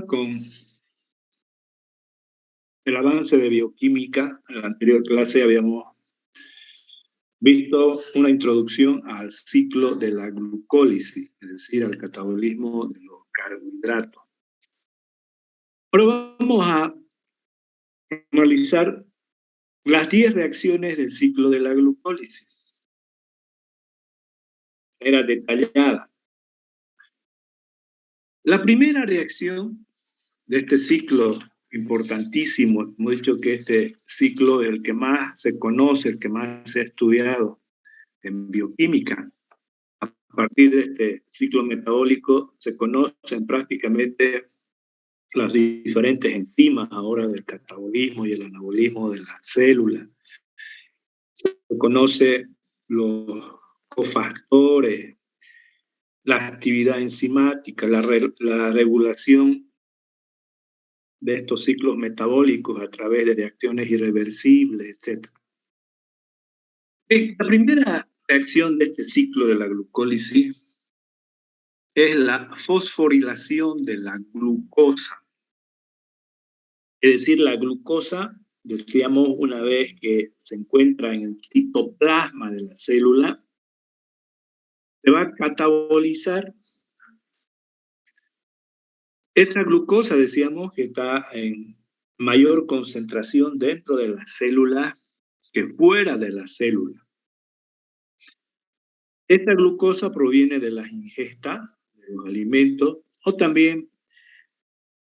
con el avance de bioquímica. En la anterior clase habíamos visto una introducción al ciclo de la glucólisis, es decir, al catabolismo de los carbohidratos. Ahora vamos a analizar las 10 reacciones del ciclo de la glucólisis. Era detallada. La primera reacción de este ciclo importantísimo, hemos dicho que este ciclo es el que más se conoce, el que más se ha estudiado en bioquímica. A partir de este ciclo metabólico se conocen prácticamente las diferentes enzimas ahora del catabolismo y el anabolismo de las células. Se conoce los cofactores, la actividad enzimática, la regulación de estos ciclos metabólicos a través de reacciones irreversibles, etc. La primera reacción de este ciclo de la glucólisis es la fosforilación de la glucosa. Es decir, la glucosa, decíamos una vez que se encuentra en el citoplasma de la célula, se va a catabolizar. Esa glucosa, decíamos, que está en mayor concentración dentro de la célula que fuera de la célula. Esta glucosa proviene de las ingestas de los alimentos o también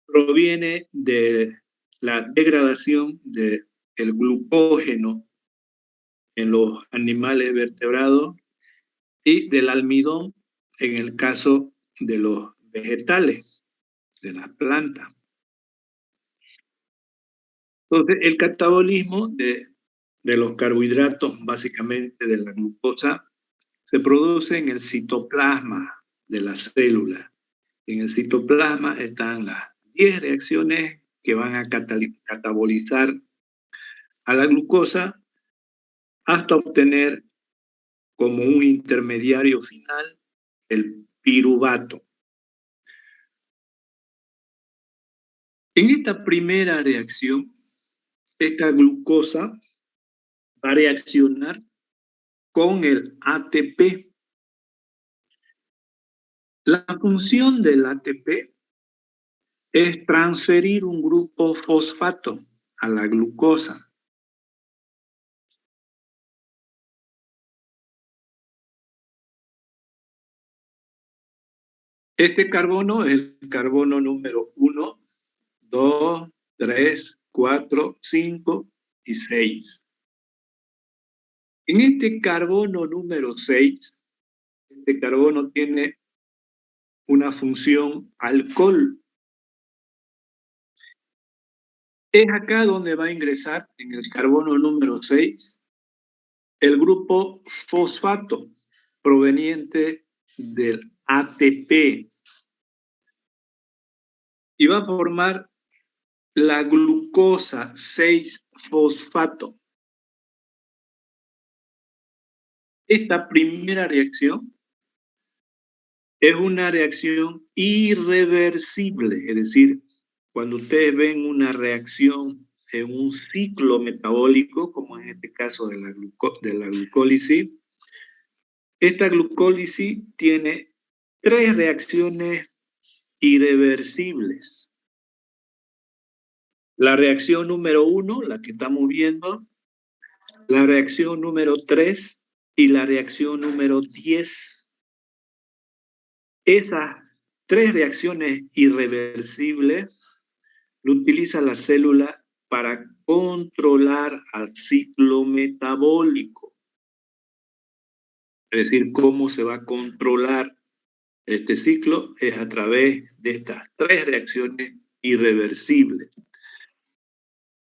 proviene de la degradación del glucógeno en los animales vertebrados y del almidón en el caso de los vegetales, de las plantas. Entonces, el catabolismo de los carbohidratos, básicamente de la glucosa, se produce en el citoplasma de la célula. En el citoplasma están las 10 reacciones que van a catabolizar a la glucosa hasta obtener como un intermediario final el piruvato. En esta primera reacción, esta glucosa va a reaccionar con el ATP. La función del ATP es transferir un grupo fosfato a la glucosa. Este carbono es el carbono número 1, 2, 3, 4, 5 y 6. En este carbono número 6, este carbono tiene una función alcohol. Es acá donde va a ingresar en el carbono número 6 el grupo fosfato proveniente del ATP y va a formar la glucosa 6-fosfato. Esta primera reacción es una reacción irreversible, es decir, cuando ustedes ven una reacción en un ciclo metabólico, como en este caso de la glucólisis, esta glucólisis tiene 3 reacciones irreversibles. La reacción número 1, la que estamos viendo, la reacción número 3 y la reacción número 10. Esas 3 reacciones irreversibles lo utiliza la célula para controlar al ciclo metabólico. Es decir, cómo se va a controlar este ciclo es a través de estas 3 reacciones irreversibles.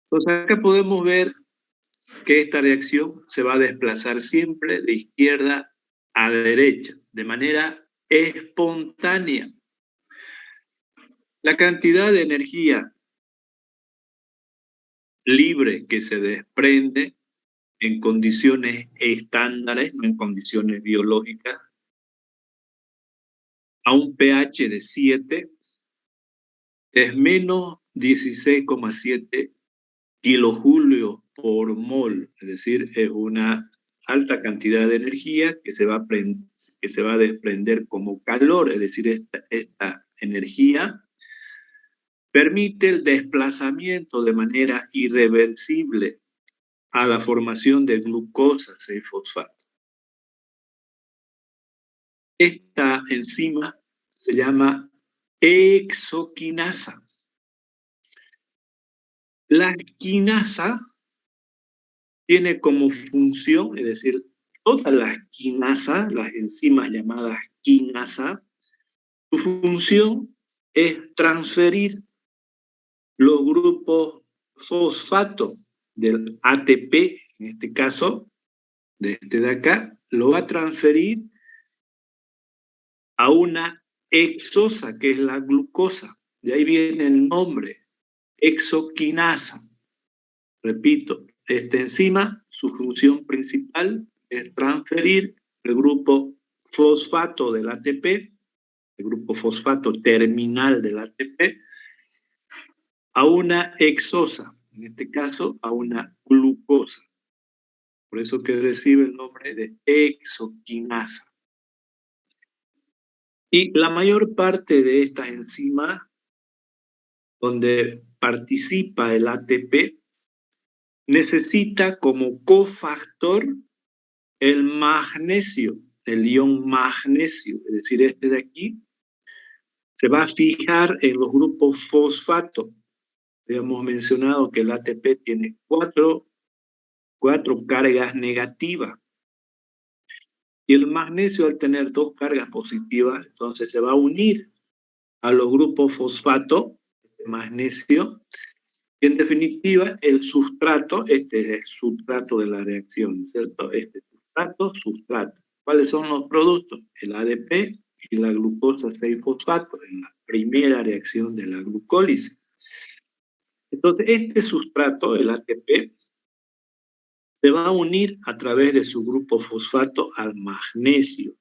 Entonces acá podemos ver que esta reacción se va a desplazar siempre de izquierda a derecha, de manera espontánea. La cantidad de energía libre que se desprende en condiciones estándares, no en condiciones biológicas, a un pH de 7, es menos 16,7 kilojulios por mol, es decir, es una alta cantidad de energía que se va a desprender como calor, es decir, esta energía permite el desplazamiento de manera irreversible a la formación de glucosa 6-fosfato. Esta enzima se llama hexoquinasa. La quinasa tiene como función, es decir, todas las quinasas, las enzimas llamadas quinasa, su función es transferir los grupos fosfato del ATP, en este caso, de este de acá, lo va a transferir a una hexosa, que es la glucosa. De ahí viene el nombre, hexoquinasa. Repito, esta enzima, su función principal es transferir el grupo fosfato del ATP, el grupo fosfato terminal del ATP, a una hexosa, en este caso a una glucosa. Por eso que recibe el nombre de hexoquinasa. Y la mayor parte de estas enzimas, donde participa el ATP, necesita como cofactor el magnesio, el ion magnesio, es decir, este de aquí, se va a fijar en los grupos fosfato. Habíamos mencionado que el ATP tiene cuatro cargas negativas. Y el magnesio, al tener 2 cargas positivas, entonces se va a unir a los grupos fosfato, magnesio, y en definitiva el sustrato, este es el sustrato de la reacción, ¿cierto? Este sustrato. ¿Cuáles son los productos? El ADP y la glucosa 6-fosfato en la primera reacción de la glucólisis. Entonces, este sustrato, el ATP, se va a unir a través de su grupo fosfato al magnesio.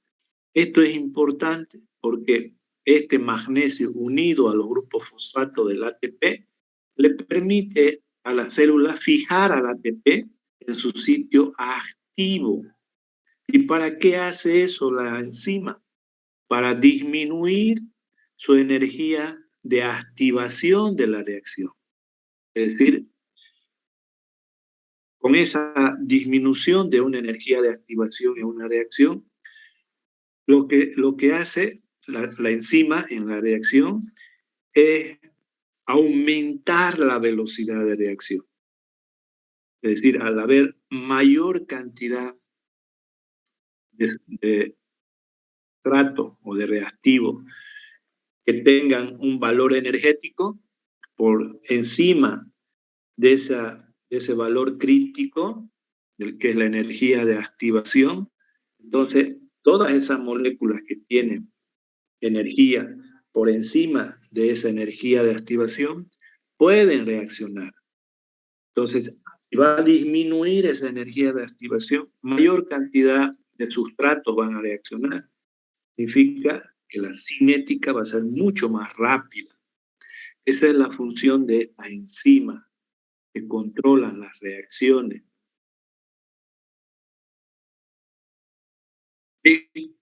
Esto es importante porque este magnesio unido a los grupos fosfato del ATP le permite a la célula fijar al ATP en su sitio activo. ¿Y para qué hace eso la enzima? Para disminuir su energía de activación de la reacción. Es decir, con esa disminución de una energía de activación en una reacción, lo que hace la enzima en la reacción es aumentar la velocidad de reacción. Es decir, al haber mayor cantidad de trato o de reactivos que tengan un valor energético por encima de ese valor crítico, del que es la energía de activación, entonces todas esas moléculas que tienen energía por encima de esa energía de activación pueden reaccionar. Entonces, va a disminuir esa energía de activación, mayor cantidad de sustratos van a reaccionar. Significa que la cinética va a ser mucho más rápida. Esa es la función de estas enzimas que controlan las reacciones. Y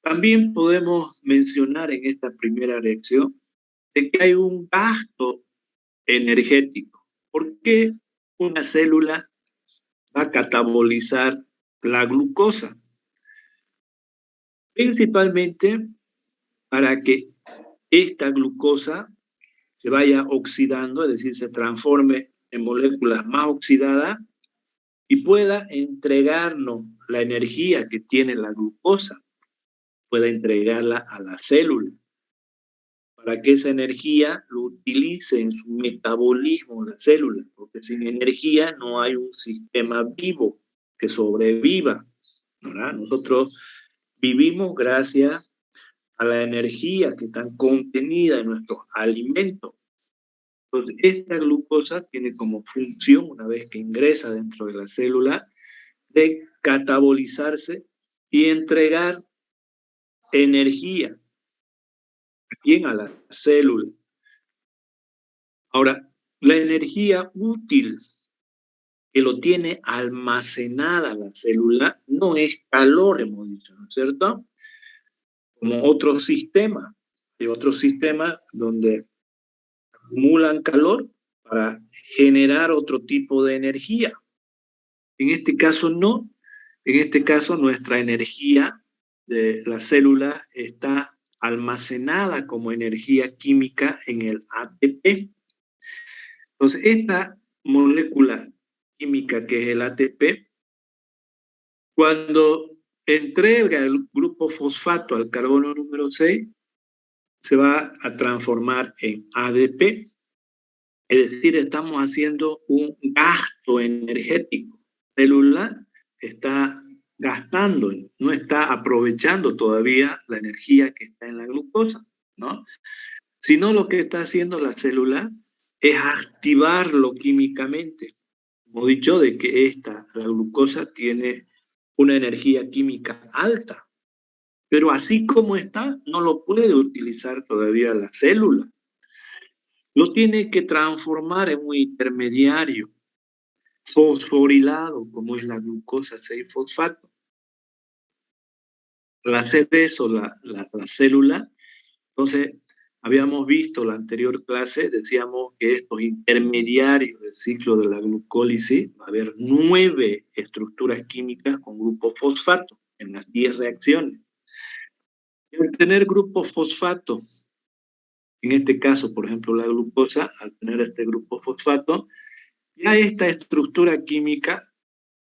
también podemos mencionar en esta primera reacción de que hay un gasto energético. ¿Por qué una célula va a catabolizar la glucosa? Principalmente para que esta glucosa se vaya oxidando, es decir, se transforme en moléculas más oxidadas y pueda entregarnos la energía que tiene la glucosa, pueda entregarla a la célula, para que esa energía lo utilice en su metabolismo la célula, porque sin energía no hay un sistema vivo que sobreviva, ¿verdad? Nosotros vivimos gracias a la energía que está contenida en nuestros alimentos. Entonces, esta glucosa tiene como función, una vez que ingresa dentro de la célula, de catabolizarse y entregar energía. ¿A quién? A la célula. Ahora, la energía útil que lo tiene almacenada la célula no es calor, hemos dicho, ¿no es cierto? Como otros sistemas. Hay otros sistemas donde acumulan calor para generar otro tipo de energía. En este caso no. En este caso nuestra energía de la célula está almacenada como energía química en el ATP. Entonces, esta molécula química que es el ATP, cuando entrega el grupo fosfato al carbono número 6, se va a transformar en ADP, es decir, estamos haciendo un gasto energético. La célula está gastando, no está aprovechando todavía la energía que está en la glucosa, ¿no? Sino lo que está haciendo la célula es activarlo químicamente. Hemos dicho de que la glucosa, tiene una energía química alta, pero así como está, no lo puede utilizar todavía la célula. Lo tiene que transformar en un intermediario fosforilado, como es la glucosa 6-fosfato. Al hacer eso la célula, entonces habíamos visto la anterior clase, decíamos que estos intermediarios del ciclo de la glucólisis, va a haber 9 estructuras químicas con grupo fosfato en las 10 reacciones. Y al tener grupo fosfato, en este caso, por ejemplo, la glucosa, al tener este grupo fosfato, ya esta estructura química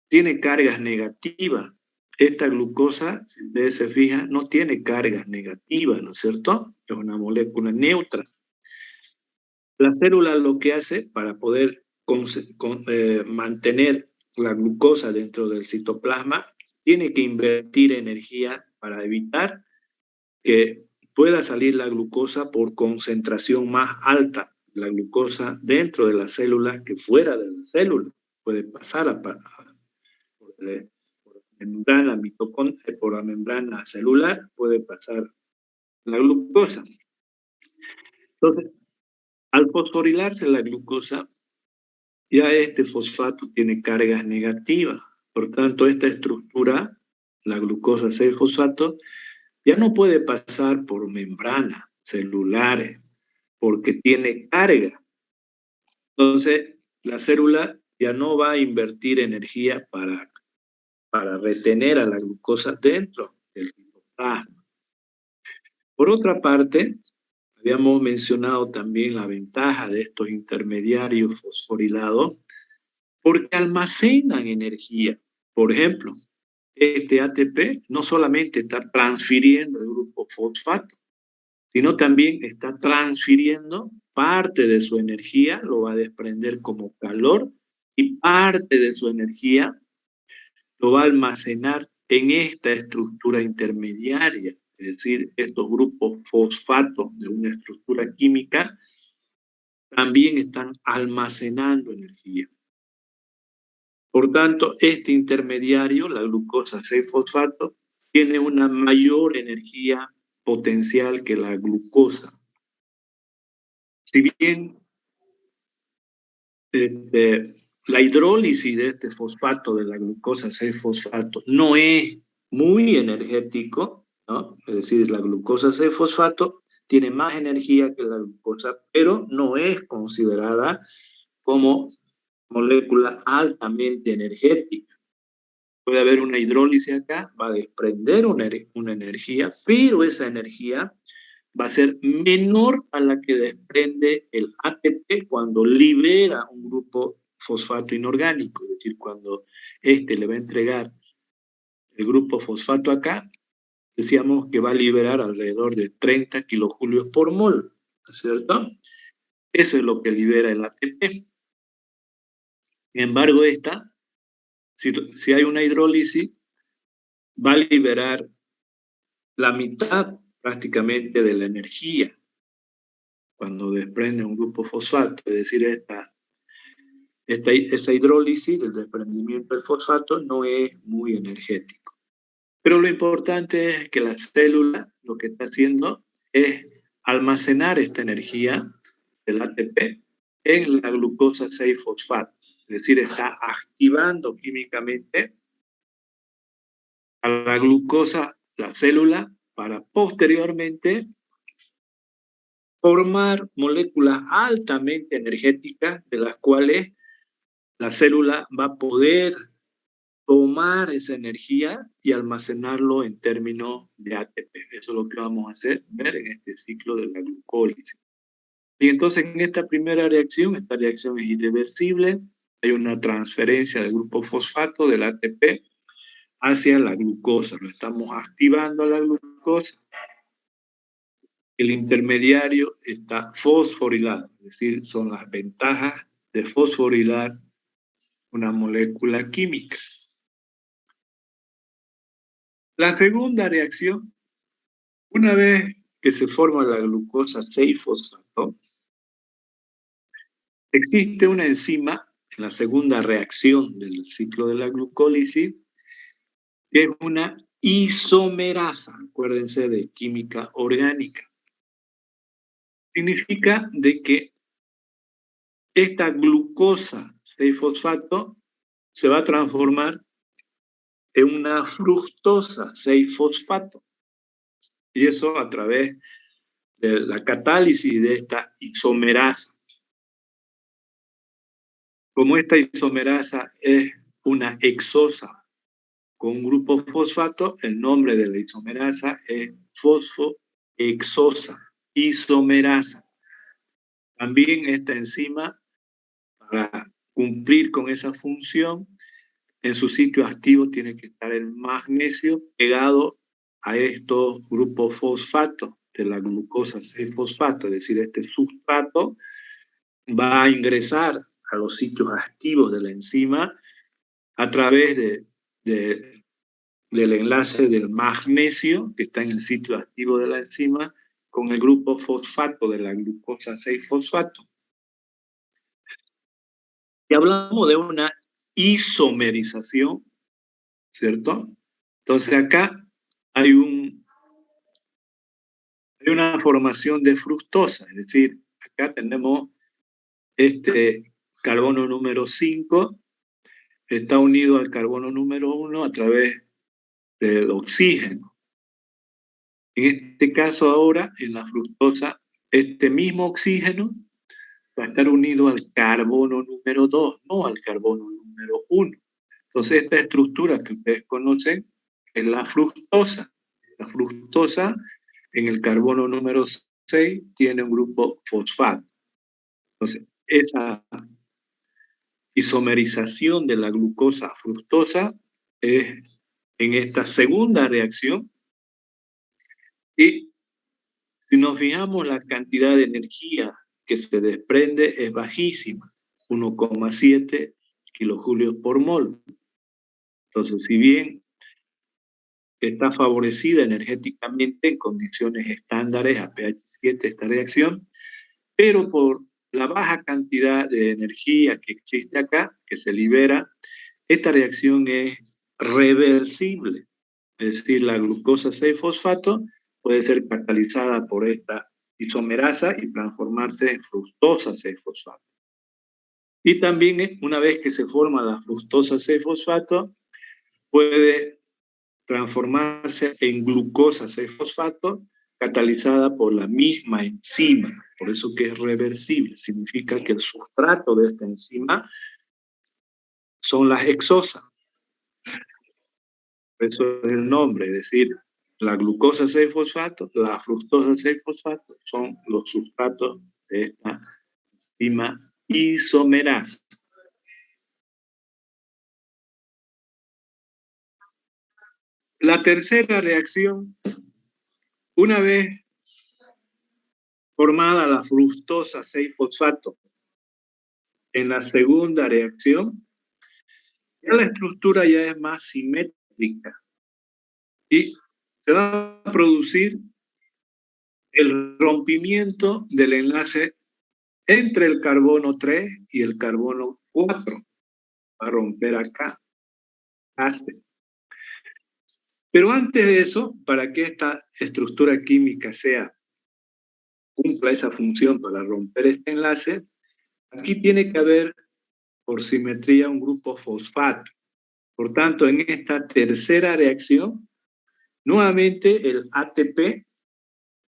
tiene cargas negativas. Esta glucosa, si ustedes se fijan, no tiene cargas negativas, ¿no es cierto? Es una molécula neutra. La célula lo que hace para poder mantener la glucosa dentro del citoplasma, tiene que invertir energía para evitar que pueda salir la glucosa por concentración más alta. La glucosa dentro de la célula que fuera de la célula puede pasar por la membrana mitocondrial, por la membrana celular, puede pasar la glucosa. Entonces, al fosforilarse la glucosa, ya este fosfato tiene cargas negativas. Por tanto, esta estructura, la glucosa 6-fosfato, ya no puede pasar por membranas celulares porque tiene carga. Entonces, la célula ya no va a invertir energía para retener a la glucosa dentro del citoplasma. Por otra parte, habíamos mencionado también la ventaja de estos intermediarios fosforilados porque almacenan energía. Por ejemplo, este ATP no solamente está transfiriendo el grupo fosfato, sino también está transfiriendo parte de su energía, lo va a desprender como calor, y parte de su energía lo va a almacenar en esta estructura intermediaria, es decir, estos grupos fosfatos de una estructura química también están almacenando energía. Por tanto, este intermediario, la glucosa 6-fosfato, tiene una mayor energía potencial que la glucosa. Si bien la hidrólisis de este fosfato, de la glucosa 6-fosfato, no es muy energético, ¿no? Es decir, la glucosa 6-fosfato tiene más energía que la glucosa, pero no es considerada como molécula altamente energética. Puede haber una hidrólisis acá, va a desprender una energía, pero esa energía va a ser menor a la que desprende el ATP cuando libera un grupo fosfato inorgánico, es decir, cuando este le va a entregar el grupo fosfato acá, decíamos que va a liberar alrededor de 30 kilojulios por mol, ¿no es cierto? Eso es lo que libera el ATP. Sin embargo, si hay una hidrólisis, va a liberar la mitad prácticamente de la energía cuando desprende un grupo fosfato, es decir, esa hidrólisis del desprendimiento del fosfato no es muy energético. Pero lo importante es que la célula lo que está haciendo es almacenar esta energía del ATP en la glucosa 6-fosfato. Es decir, está activando químicamente a la glucosa, la célula, para posteriormente formar moléculas altamente energéticas de las cuales la célula va a poder tomar esa energía y almacenarlo en términos de ATP. Eso es lo que vamos a hacer, ver en este ciclo de la glucólisis. Y entonces en esta primera reacción, esta reacción es irreversible, hay una transferencia del grupo fosfato del ATP hacia la glucosa, lo estamos activando a la glucosa. El intermediario está fosforilado, es decir, son las ventajas de fosforilar una molécula química. La segunda reacción, una vez que se forma la glucosa 6-fosfato, existe una enzima en la segunda reacción del ciclo de la glucólisis, que es una isomerasa, acuérdense de química orgánica. Significa de que esta glucosa 6-fosfato se va a transformar en una fructosa 6-fosfato. Y eso a través de la catálisis de esta isomerasa. Como esta isomerasa es una hexosa con un grupo fosfato, el nombre de la isomerasa es fosfohexosa, isomerasa. También esta enzima, para cumplir con esa función, en su sitio activo tiene que estar el magnesio pegado a estos grupos fosfatos de la glucosa 6-fosfato, es decir, este sustrato va a ingresar a los sitios activos de la enzima a través del enlace del magnesio que está en el sitio activo de la enzima con el grupo fosfato de la glucosa 6-fosfato. Y hablamos de una isomerización, ¿cierto? Entonces acá hay una formación de fructosa, es decir, acá tenemos este carbono número 5, está unido al carbono número 1 a través del oxígeno. En este caso ahora, en la fructosa, este mismo oxígeno va a estar unido al carbono número 2, no al carbono número 1. Entonces esta estructura que ustedes conocen es la fructosa. La fructosa en el carbono número 6 tiene un grupo fosfato. Entonces esa isomerización de la glucosa fructosa es en esta segunda reacción. Y si nos fijamos, la cantidad de energía que se desprende es bajísima, 1,7 kilojulios por mol. Entonces, si bien está favorecida energéticamente en condiciones estándares a pH 7 esta reacción, pero por la baja cantidad de energía que existe acá, que se libera, esta reacción es reversible. Es decir, la glucosa 6-fosfato puede ser catalizada por esta isomerasa y transformarse en fructosa 6-fosfato. Y también, una vez que se forma la fructosa 6-fosfato, puede transformarse en glucosa 6-fosfato catalizada por la misma enzima. Por eso que es reversible. Significa que el sustrato de esta enzima son las hexosas. Eso es el nombre, es decir, la glucosa 6-fosfato, la fructosa 6-fosfato son los sustratos de esta enzima isomerasa. La tercera reacción, una vez formada la fructosa 6-fosfato, en la segunda reacción, ya la estructura ya es más simétrica y se va a producir el rompimiento del enlace entre el carbono 3 y el carbono 4. Va a romper acá. Pero antes de eso, para que esta estructura química cumpla esa función para romper este enlace, Aquí tiene que haber, por simetría, un grupo fosfato. Por tanto, en esta tercera reacción, nuevamente el ATP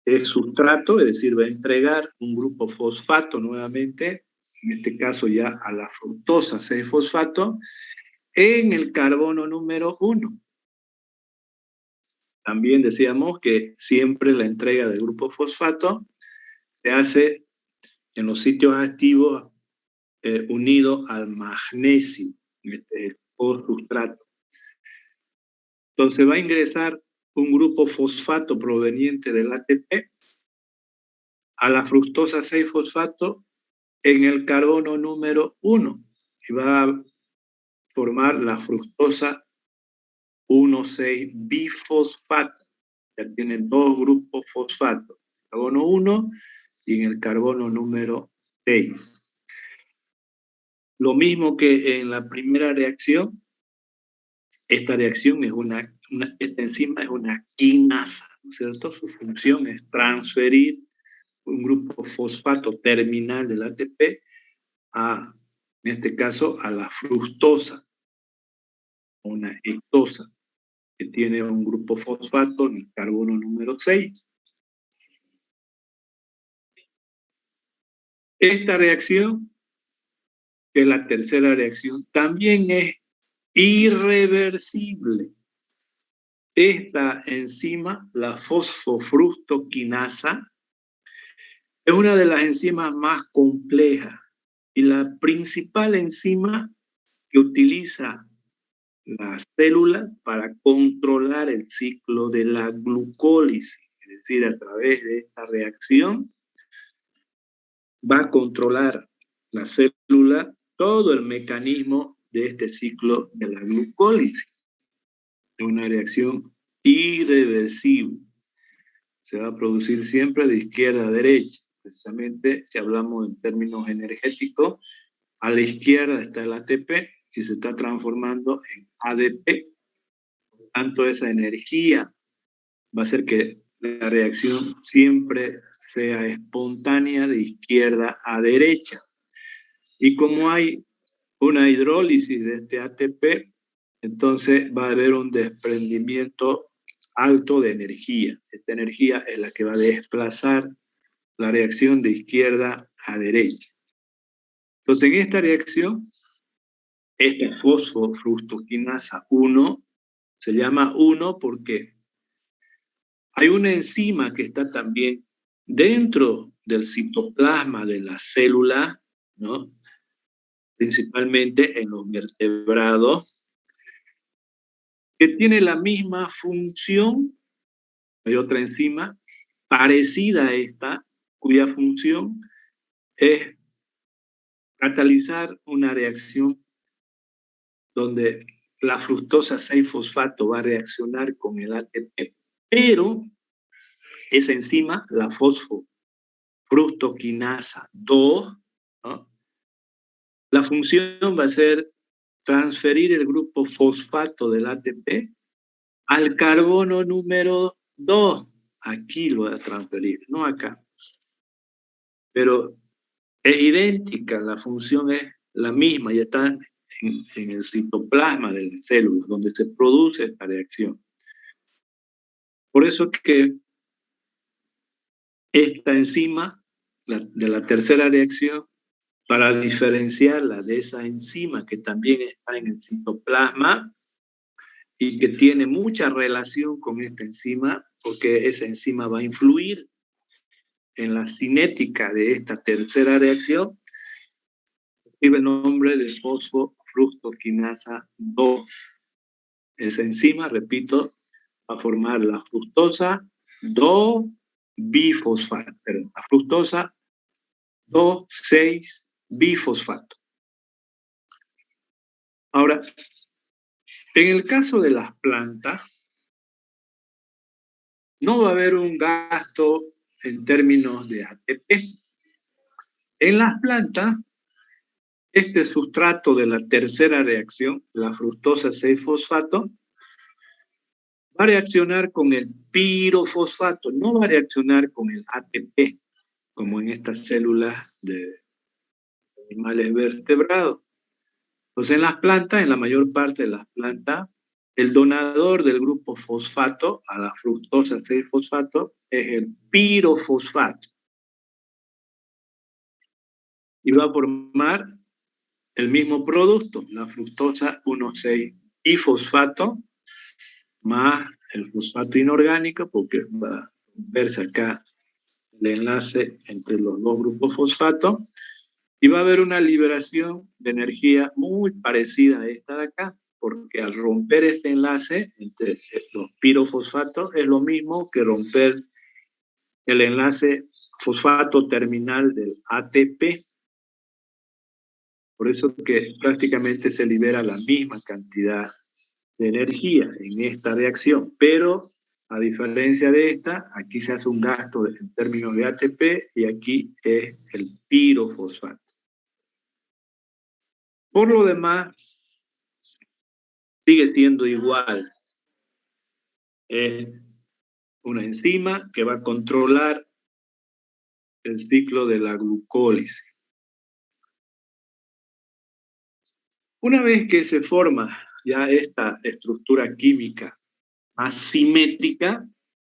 es sustrato, es decir, va a entregar un grupo fosfato nuevamente, en este caso ya a la fructosa 6-fosfato, en el carbono número 1. También decíamos que siempre la entrega del grupo fosfato se hace en los sitios activos unido al magnesio, o sustrato. Entonces va a ingresar un grupo fosfato proveniente del ATP a la fructosa 6-fosfato en el carbono número 1 y va a formar la fructosa 1,6-bifosfato. Ya tienen dos grupos fosfato, carbono 1 y en el carbono número 6. Lo mismo que en la primera reacción, esta reacción es esta enzima es una quinasa, ¿no es cierto? Su función es transferir un grupo fosfato terminal del ATP en este caso, a la fructosa, una ectosa, que tiene un grupo fosfato en el carbono número 6. Esta reacción, que es la tercera reacción, también es irreversible. Esta enzima, la fosfofructoquinasa, es una de las enzimas más complejas y la principal enzima que utiliza la célula para controlar el ciclo de la glucólisis, es decir, a través de esta reacción va a controlar la célula todo el mecanismo de este ciclo de la glucólisis. Es una reacción irreversible. Se va a producir siempre de izquierda a derecha. Precisamente, si hablamos en términos energéticos, a la izquierda está el ATP y se está transformando en ADP. Por tanto, esa energía va a hacer que la reacción siempre sea espontánea de izquierda a derecha. Y como hay una hidrólisis de este ATP, entonces va a haber un desprendimiento alto de energía. Esta energía es la que va a desplazar la reacción de izquierda a derecha. Entonces, en esta reacción, esta fosfofructoquinasa 1 se llama 1 porque hay una enzima que está también dentro del citoplasma de la célula, ¿no? Principalmente en los vertebrados, que tiene la misma función. Hay otra enzima parecida a esta, cuya función es catalizar una reacción donde la fructosa 6-fosfato va a reaccionar con el ATP, pero esa enzima, la fosfofructoquinasa 2, ¿no? La función va a ser transferir el grupo fosfato del ATP al carbono número 2. Aquí lo va a transferir, no acá. Pero es idéntica, la función es la misma, y está en el citoplasma de la célula, donde se produce esta reacción. Por eso que esta enzima, de la tercera reacción, para diferenciarla de esa enzima que también está en el citoplasma y que tiene mucha relación con esta enzima, porque esa enzima va a influir en la cinética de esta tercera reacción, recibe el nombre de fosfofructoquinasa 2. Esa enzima, repito, va a formar la fructosa 2-bifosfato, perdón, la fructosa 2,6-bifosfato. Ahora, en el caso de las plantas, no va a haber un gasto en términos de ATP. En las plantas, este sustrato de la tercera reacción, la fructosa 6-fosfato, va a reaccionar con el pirofosfato, no va a reaccionar con el ATP, como en estas células de animales vertebrados. Pues en las plantas, en la mayor parte de las plantas, el donador del grupo fosfato a la fructosa 6-fosfato es el pirofosfato. Y va a formar el mismo producto, la fructosa 1,6-bifosfato, más el fosfato inorgánico, porque va a verse acá el enlace entre los dos grupos fosfato, y va a haber una liberación de energía muy parecida a esta de acá, porque al romper este enlace entre los pirofosfatos es lo mismo que romper el enlace fosfato terminal del ATP. Por eso que prácticamente se libera la misma cantidad de energía en esta reacción, pero a diferencia de esta, aquí se hace un gasto en términos de ATP y aquí es el pirofosfato. Por lo demás, sigue siendo igual. Es una enzima que va a controlar el ciclo de la glucólisis. Una vez que se forma ya esta estructura química más simétrica,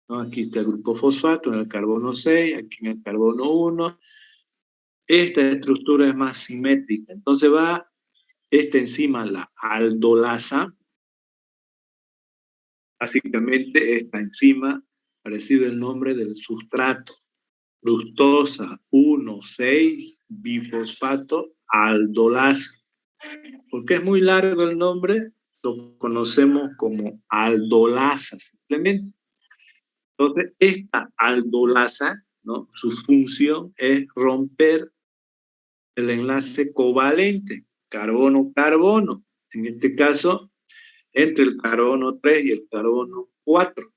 ¿no? Aquí está el grupo fosfato en el carbono 6, aquí en el carbono 1. Esta estructura es más simétrica. Entonces va esta enzima, la aldolasa. Básicamente esta enzima recibe el nombre del sustrato. Fructosa 1,6-bifosfato aldolasa. Porque es muy largo el nombre, lo conocemos como aldolasa simplemente. Entonces, esta aldolasa, ¿no? Su función es romper el enlace covalente, carbono-carbono. En este caso, entre el carbono 3 y el carbono 4.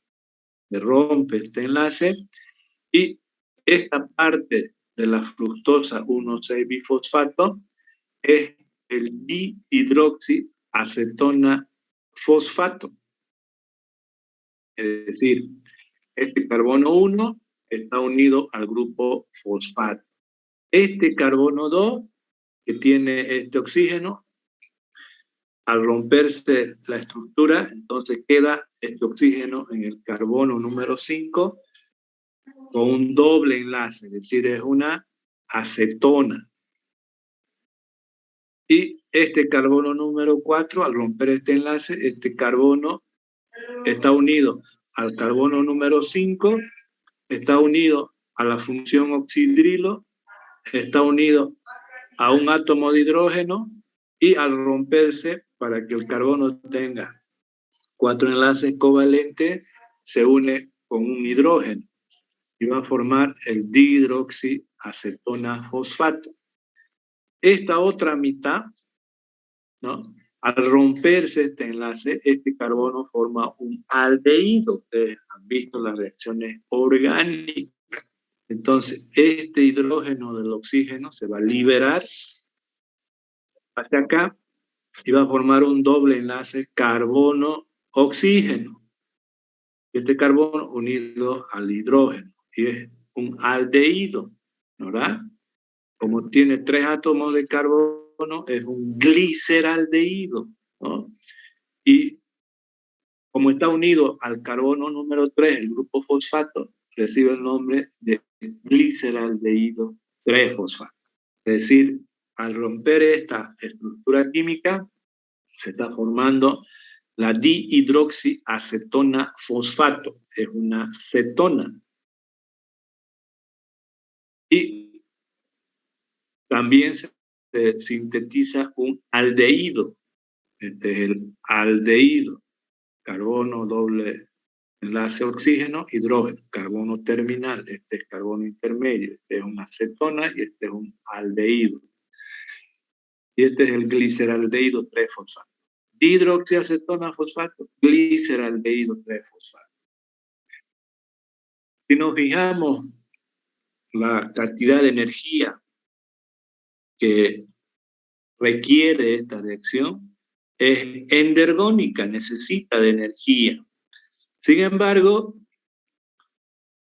Se rompe este enlace y esta parte de la fructosa 1,6-bifosfato es el dihidroxiacetona fosfato. Es decir, este carbono 1 está unido al grupo fosfato. Este carbono 2, que tiene este oxígeno, al romperse la estructura, entonces queda este oxígeno en el carbono número 5 con un doble enlace, es decir, es una acetona. Y este carbono número 4, al romper este enlace, este carbono está unido al carbono número 5, está unido a la función oxidrilo, está unido a un átomo de hidrógeno y al romperse, para que el carbono tenga 4 enlaces covalentes, se une con un hidrógeno y va a formar el dihidroxiacetona fosfato. Esta otra mitad, ¿no? Al romperse este enlace, este carbono forma un aldehído. Ustedes han visto las reacciones orgánicas. Entonces, este hidrógeno del oxígeno se va a liberar hacia acá y va a formar un doble enlace carbono-oxígeno. Este carbono unido al hidrógeno y es un aldehído, ¿verdad? Como tiene 3 átomos de carbono, es un gliceraldehído, ¿no? Y como está unido al carbono número 3, el grupo fosfato, recibe el nombre de gliceraldehído 3-fosfato. Es decir, al romper esta estructura química, se está formando la dihidroxiacetona fosfato. Es una cetona. Y también se sintetiza un aldehído. Este es el aldehído. Carbono doble enlace oxígeno, hidrógeno, carbono terminal, este es carbono intermedio, este es una cetona y este es un aldehído. Y este es el gliceraldehído 3-fosfato. Dihidroxiacetona fosfato, gliceraldehído 3-fosfato. Si nos fijamos la cantidad de energía que requiere esta reacción, es endergónica, necesita de energía. Sin embargo,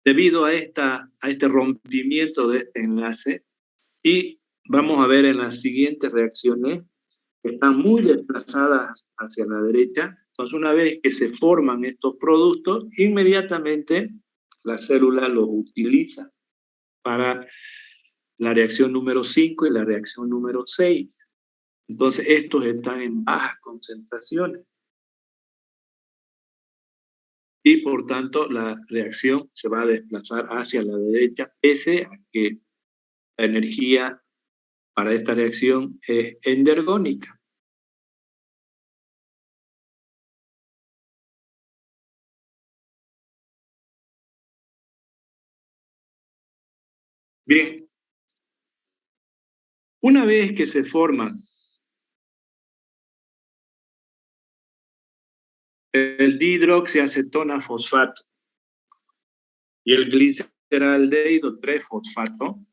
debido a este rompimiento de este enlace y vamos a ver en las siguientes reacciones que están muy desplazadas hacia la derecha. Entonces, una vez que se forman estos productos, inmediatamente la célula los utiliza para la reacción número 5 y la reacción número 6. Entonces, estos están en bajas concentraciones y por tanto la reacción se va a desplazar hacia la derecha, pese a que la energía para esta reacción es endergónica. Bien, una vez que se forman el dihidroxiacetona fosfato y el gliceraldehído 3-fosfato,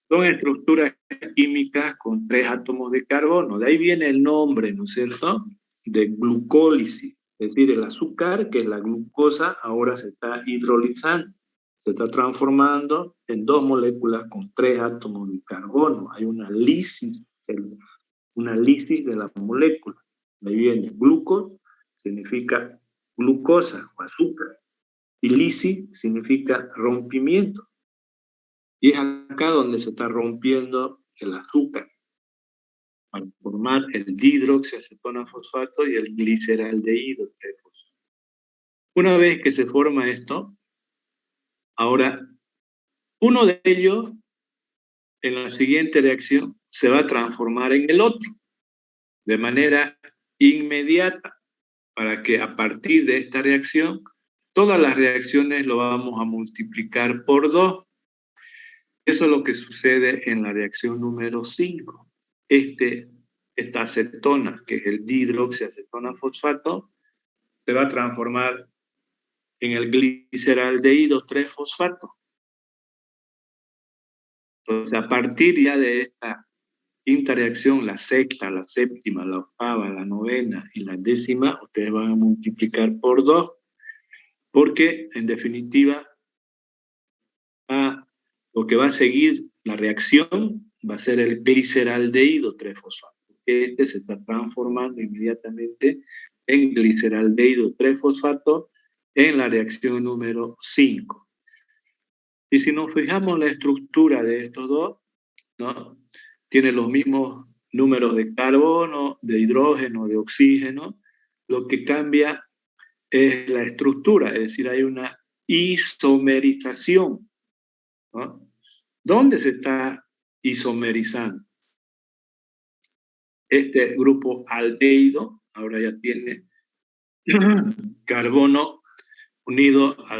son estructuras químicas con 3 átomos de carbono. De ahí viene el nombre, ¿no es cierto?, de glucólisis. Es decir, el azúcar, que es la glucosa, ahora se está hidrolizando, se está transformando en 2 moléculas con 3 átomos de carbono. Hay una lisis de la molécula. De ahí viene glucos, significa glucosa o azúcar, y lisis significa rompimiento. Y es acá donde se está rompiendo el azúcar para formar el dihidroxiacetona fosfato y el gliceraldehído 3-fosfato. Una vez que se forma esto, ahora uno de ellos en la siguiente reacción se va a transformar en el otro de manera inmediata, para que a partir de esta reacción todas las reacciones lo vamos a multiplicar por 2. Eso es lo que sucede en la reacción número 5. Esta acetona, que es el dihidroxiacetona fosfato, se va a transformar en el gliceraldehído 3-fosfato. Entonces, a partir ya de esta quinta reacción, la sexta, la séptima, la octava, la novena y la décima, ustedes van a multiplicar por 2, porque en definitiva lo que va a seguir la reacción va a ser el gliceraldehído 3-fosfato. Este se está transformando inmediatamente en gliceraldehído 3-fosfato en la reacción número 5. Y si nos fijamos la estructura de estos dos, ¿no?, tiene los mismos números de carbono, de hidrógeno, de oxígeno. Lo que cambia es la estructura, es decir, hay una isomerización, ¿no? ¿Dónde se está isomerizando? Este grupo aldehído ahora ya tiene carbono unido a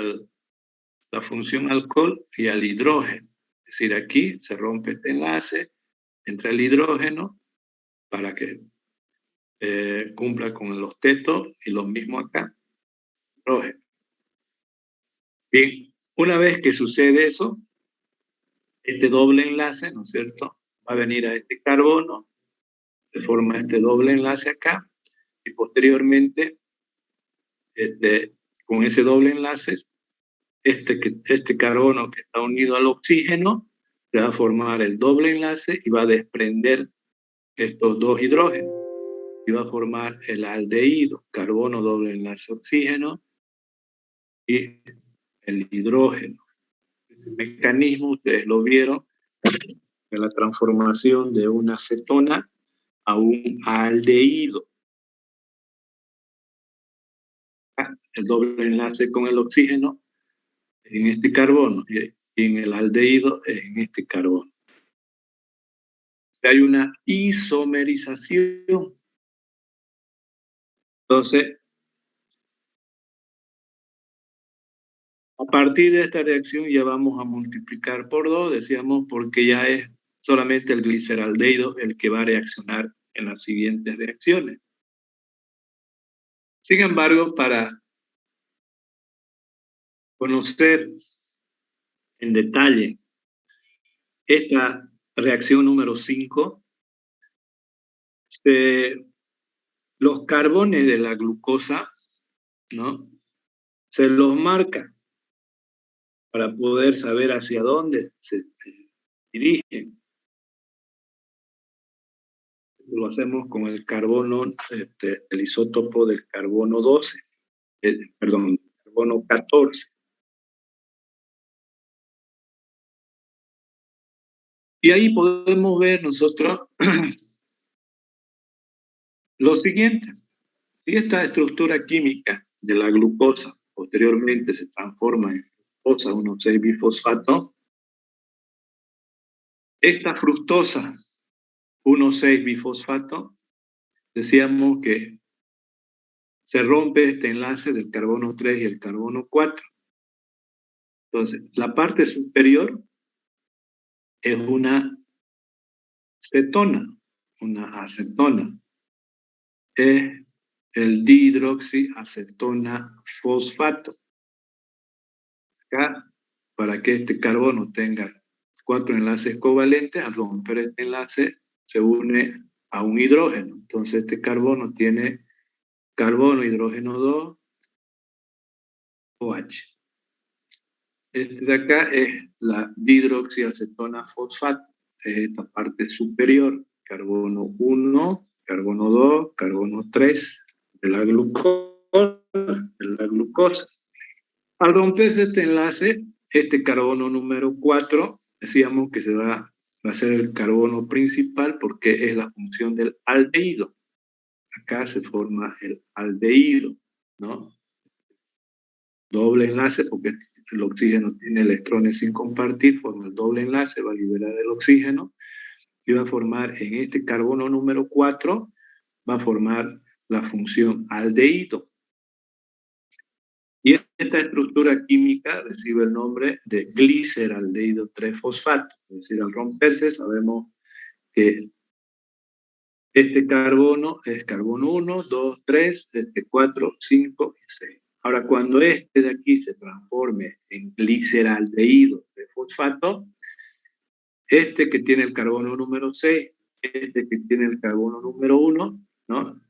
la función alcohol y al hidrógeno. Es decir, aquí se rompe este enlace entre el hidrógeno para que cumpla con los tetos, y lo mismo acá, hidrógeno. Bien, una vez que sucede eso, este doble enlace, ¿no es cierto?, va a venir a este carbono, se forma este doble enlace acá, y posteriormente, con ese doble enlace, este carbono que está unido al oxígeno, se va a formar el doble enlace y va a desprender estos 2 hidrógenos, y va a formar el aldehído, carbono doble enlace oxígeno, y el hidrógeno. Ese mecanismo ustedes lo vieron en la transformación de una acetona a un aldehído. El doble enlace con el oxígeno en este carbono, y en el aldehído en este carbono. Hay una isomerización. Entonces, a partir de esta reacción ya vamos a multiplicar por 2, decíamos, porque ya es solamente el gliceraldehído el que va a reaccionar en las siguientes reacciones. Sin embargo, para conocer en detalle esta reacción número 5, los carbones de la glucosa, ¿no?, se los marca para poder saber hacia dónde se dirigen. Lo hacemos con el carbono, el isótopo del carbono 12, perdón, carbono 14. Y ahí podemos ver nosotros lo siguiente. Si esta estructura química de la glucosa posteriormente se transforma en glucosa 1,6-bifosfato, esta fructosa 1,6-bifosfato, decíamos que se rompe este enlace del carbono 3 y el carbono 4. Entonces, la parte superior es una cetona, una acetona. Es el dihidroxiacetona fosfato. Acá, para que este carbono tenga 4 enlaces covalentes, al romper este enlace se une a un hidrógeno. Entonces este carbono tiene carbono, hidrógeno 2, OH. Este de acá es la dihidroxiacetona fosfato, es esta parte superior, carbono 1, carbono 2, carbono 3 de la glucosa. Al romperse este enlace, este carbono número 4, decíamos que va a ser el carbono principal porque es la función del aldehído. Acá se forma el aldehído, ¿no? Doble enlace porque el oxígeno tiene electrones sin compartir, forma el doble enlace, va a liberar el oxígeno y va a formar en este carbono número 4, va a formar la función aldehído. Y esta estructura química recibe el nombre de gliceraldehído 3-fosfato. Es decir, al romperse sabemos que este carbono es carbono 1, 2, 3, 4, 5 y 6. Ahora, cuando este de aquí se transforme en gliceraldehído 3-fosfato, este que tiene el carbono número 6, este que tiene el carbono número 1, ¿no?,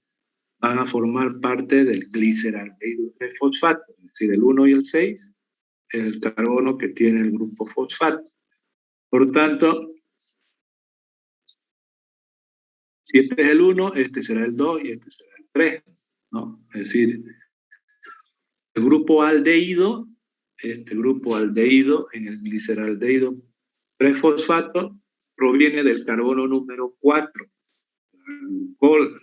van a formar parte del gliceraldehído 3-fosfato. Es decir, el 1 y el 6 es el carbono que tiene el grupo fosfato. Por tanto, si este es el 1, este será el 2 y este será el 3, ¿no? Es decir, el grupo aldehído, este grupo aldehído en el gliceraldehído 3-fosfato proviene del carbono número 4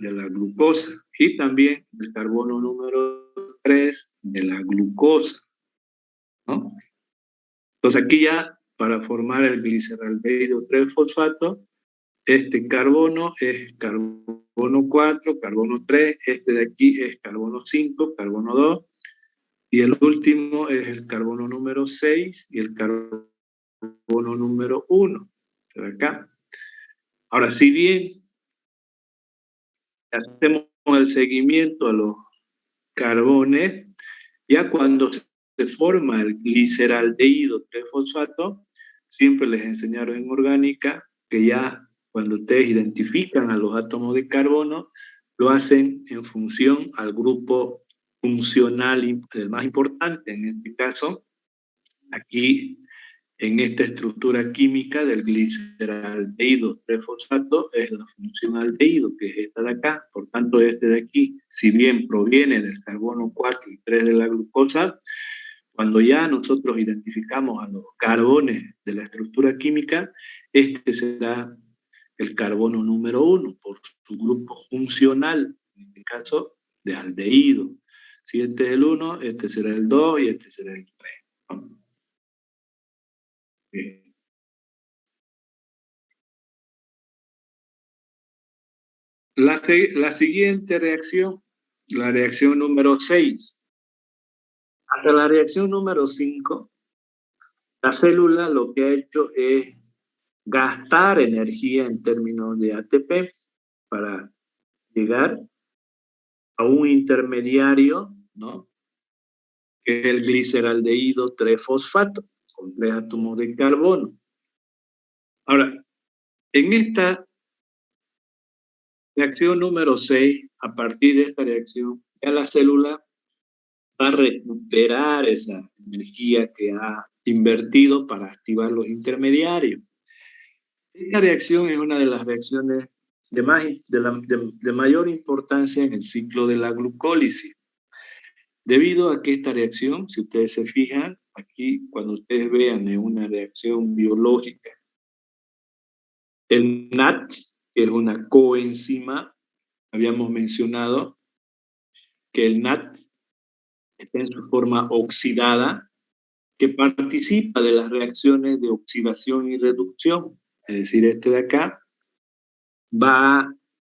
de la glucosa y también del carbono número 3 de la glucosa, ¿no? Entonces aquí ya para formar el gliceraldehído 3-fosfato, este carbono es carbono 4, carbono 3, este de aquí es carbono 5, carbono 2, y el último es el carbono número 6 y el carbono número 1, de acá. Ahora, si bien hacemos el seguimiento a los carbones, ya cuando se forma el gliceraldehído 3-fosfato, siempre les enseñaron en orgánica que ya cuando ustedes identifican a los átomos de carbono, lo hacen en función al grupo funcional, el más importante, en este caso, aquí en esta estructura química del gliceraldehído 3-fosfato es la función aldehído, que es esta de acá. Por tanto, este de aquí, si bien proviene del carbono 4 y 3 de la glucosa, cuando ya nosotros identificamos a los carbones de la estructura química, este será el carbono número 1 por su grupo funcional, en este caso de aldehído. Si este es el 1, este será el 2 y este será el 3. La siguiente reacción, la reacción número 6. Hasta la reacción número 5, la célula lo que ha hecho es gastar energía en términos de ATP para llegar a un intermediario, ¿no?, que es el gliceraldehído 3-fosfato, con 3 átomos de carbono. Ahora, en esta reacción número 6, a partir de esta reacción, ya la célula va a recuperar esa energía que ha invertido para activar los intermediarios. Esta reacción es una de las reacciones de mayor importancia en el ciclo de la glucólisis. Debido a que esta reacción, si ustedes se fijan, aquí cuando ustedes vean en una reacción biológica, el NAT, que es una coenzima, habíamos mencionado que el NAT está en su forma oxidada, que participa de las reacciones de oxidación y reducción. Es decir, este de acá va a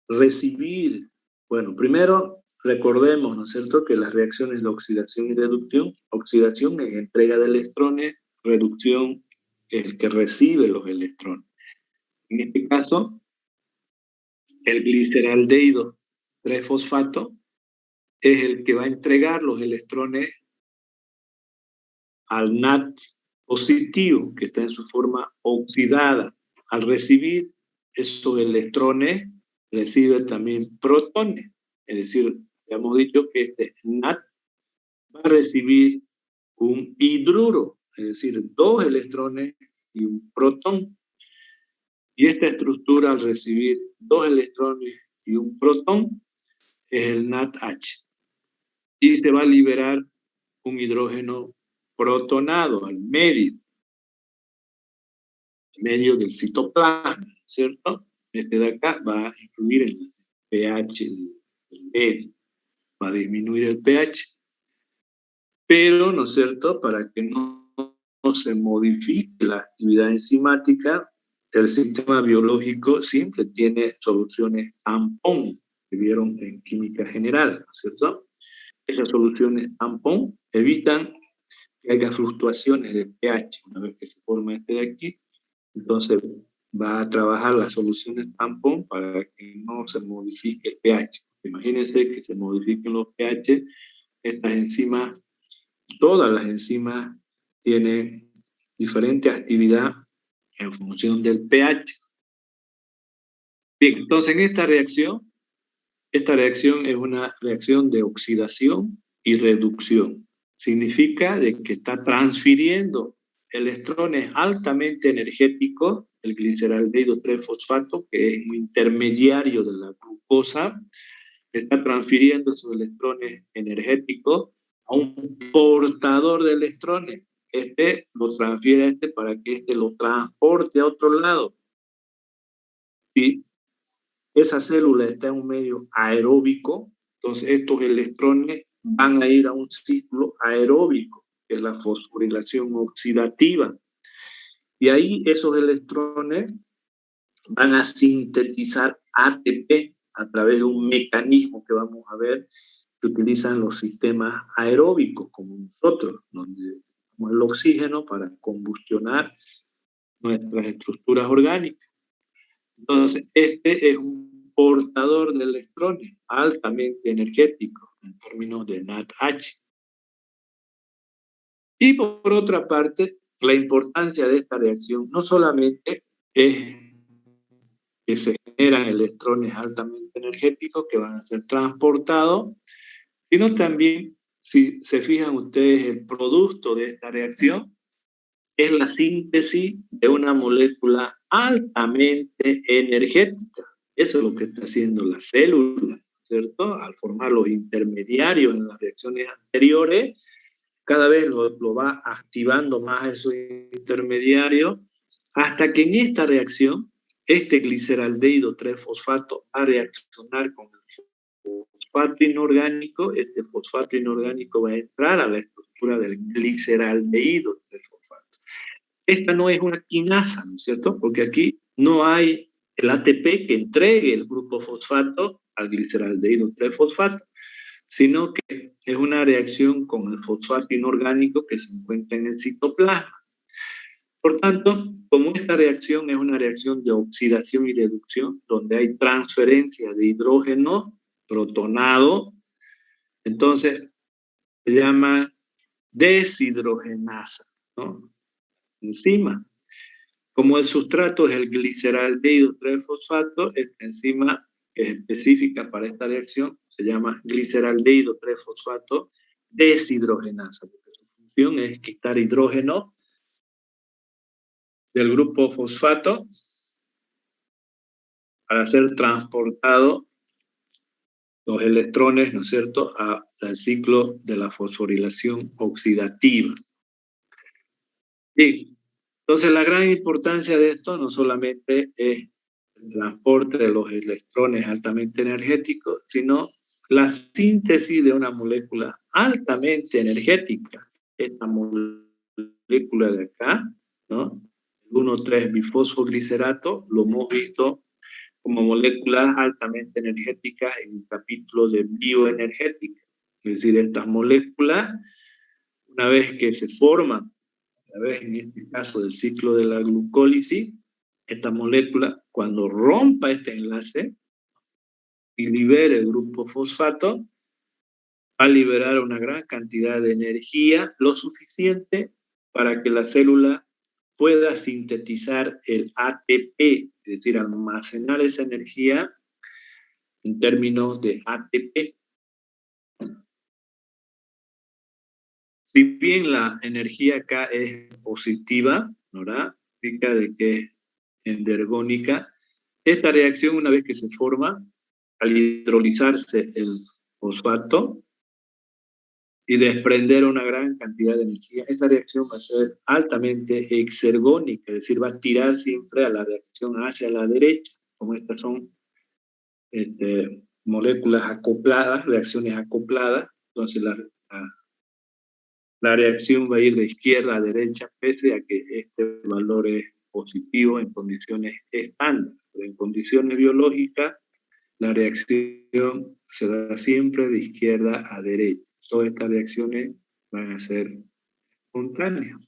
recibir, bueno, primero recordemos, ¿no es cierto?, que las reacciones de oxidación y reducción, oxidación es entrega de electrones, reducción es el que recibe los electrones. En este caso, el gliceraldehído 3-fosfato es el que va a entregar los electrones al NAT positivo, que está en su forma oxidada. Al recibir esos electrones, recibe también protones. Es decir, hemos dicho que este NAT va a recibir un hidruro, es decir, 2 electrones y un protón. Y esta estructura, al recibir 2 electrones y un protón, es el NADH. Y se va a liberar un hidrógeno protonado al medio del citoplasma, ¿cierto? Este de acá va a influir en el pH del medio, va a disminuir el pH. Pero, ¿no es cierto?, para que no se modifique la actividad enzimática, el sistema biológico siempre tiene soluciones tampón, que vieron en química general, ¿no es cierto? Esas soluciones tampón evitan que haya fluctuaciones de pH. Una vez que se forma este de aquí, entonces va a trabajar las soluciones tampón para que no se modifique el pH. Imagínense que se modifiquen los pH, estas enzimas, todas las enzimas tienen diferente actividad en función del pH. Bien, entonces en esta reacción es una reacción de oxidación y reducción. Significa de que está transfiriendo electrones altamente energéticos, el gliceraldehído 3-fosfato, que es un intermediario de la glucosa, está transfiriendo esos electrones energéticos a un portador de electrones. Este lo transfiere a este para que este lo transporte a otro lado. Si esa célula está en un medio aeróbico, entonces estos electrones van a ir a un ciclo aeróbico, que es la fosforilación oxidativa. Y ahí esos electrones van a sintetizar ATP a través de un mecanismo que vamos a ver que utilizan los sistemas aeróbicos, como nosotros, donde usamos el oxígeno para combustionar nuestras estructuras orgánicas. Entonces, este es un portador de electrones altamente energético en términos de NADH. Y por otra parte, la importancia de esta reacción no solamente es que se generan electrones altamente energéticos que van a ser transportados, sino también, si se fijan ustedes, el producto de esta reacción es la síntesis de una molécula altamente energética. Eso es lo que está haciendo la célula, ¿cierto? Al formar los intermediarios en las reacciones anteriores, cada vez lo va activando más esos intermediarios, hasta que en esta reacción, este gliceraldehído 3-fosfato va a reaccionar con el fosfato inorgánico. Este fosfato inorgánico va a entrar a la estructura del gliceraldehído 3-fosfato. Esta no es una quinasa, ¿no es cierto? Porque aquí no hay el ATP que entregue el grupo fosfato al gliceraldehído 3-fosfato, sino que es una reacción con el fosfato inorgánico que se encuentra en el citoplasma. Por tanto, como esta reacción es una reacción de oxidación y reducción, donde hay transferencia de hidrógeno protonado, entonces se llama deshidrogenasa, ¿no? Enzima. Como el sustrato es el gliceraldehído 3-fosfato, esta enzima es específica para esta reacción, se llama gliceraldehído 3-fosfato deshidrogenasa, porque su función es quitar hidrógeno del grupo fosfato para ser transportado los electrones, ¿no es cierto?, al ciclo de la fosforilación oxidativa. Sí. Entonces, la gran importancia de esto no solamente es el transporte de los electrones altamente energéticos, sino la síntesis de una molécula altamente energética. Esta molécula de acá, ¿no? El 1,3-bifosfoglicerato, lo hemos visto como moléculas altamente energéticas en el capítulo de bioenergética. Es decir, estas moléculas, una vez que se forman, a través, en este caso, del ciclo de la glucólisis, esta molécula, cuando rompa este enlace y libere el grupo fosfato, va a liberar una gran cantidad de energía, lo suficiente para que la célula pueda sintetizar el ATP, es decir, almacenar esa energía en términos de ATP. Si bien la energía acá es positiva, ¿verdad? Significa de que es endergónica. Esta reacción, una vez que se forma, al hidrolizarse el fosfato y desprender una gran cantidad de energía, esa reacción va a ser altamente exergónica, es decir, va a tirar siempre a la reacción hacia la derecha, como estas son moléculas acopladas, reacciones acopladas. Entonces la reacción va a ir de izquierda a derecha, pese a que este valor es positivo en condiciones estándar. Pero en condiciones biológicas, la reacción se da siempre de izquierda a derecha. Todas estas reacciones van a ser espontáneas.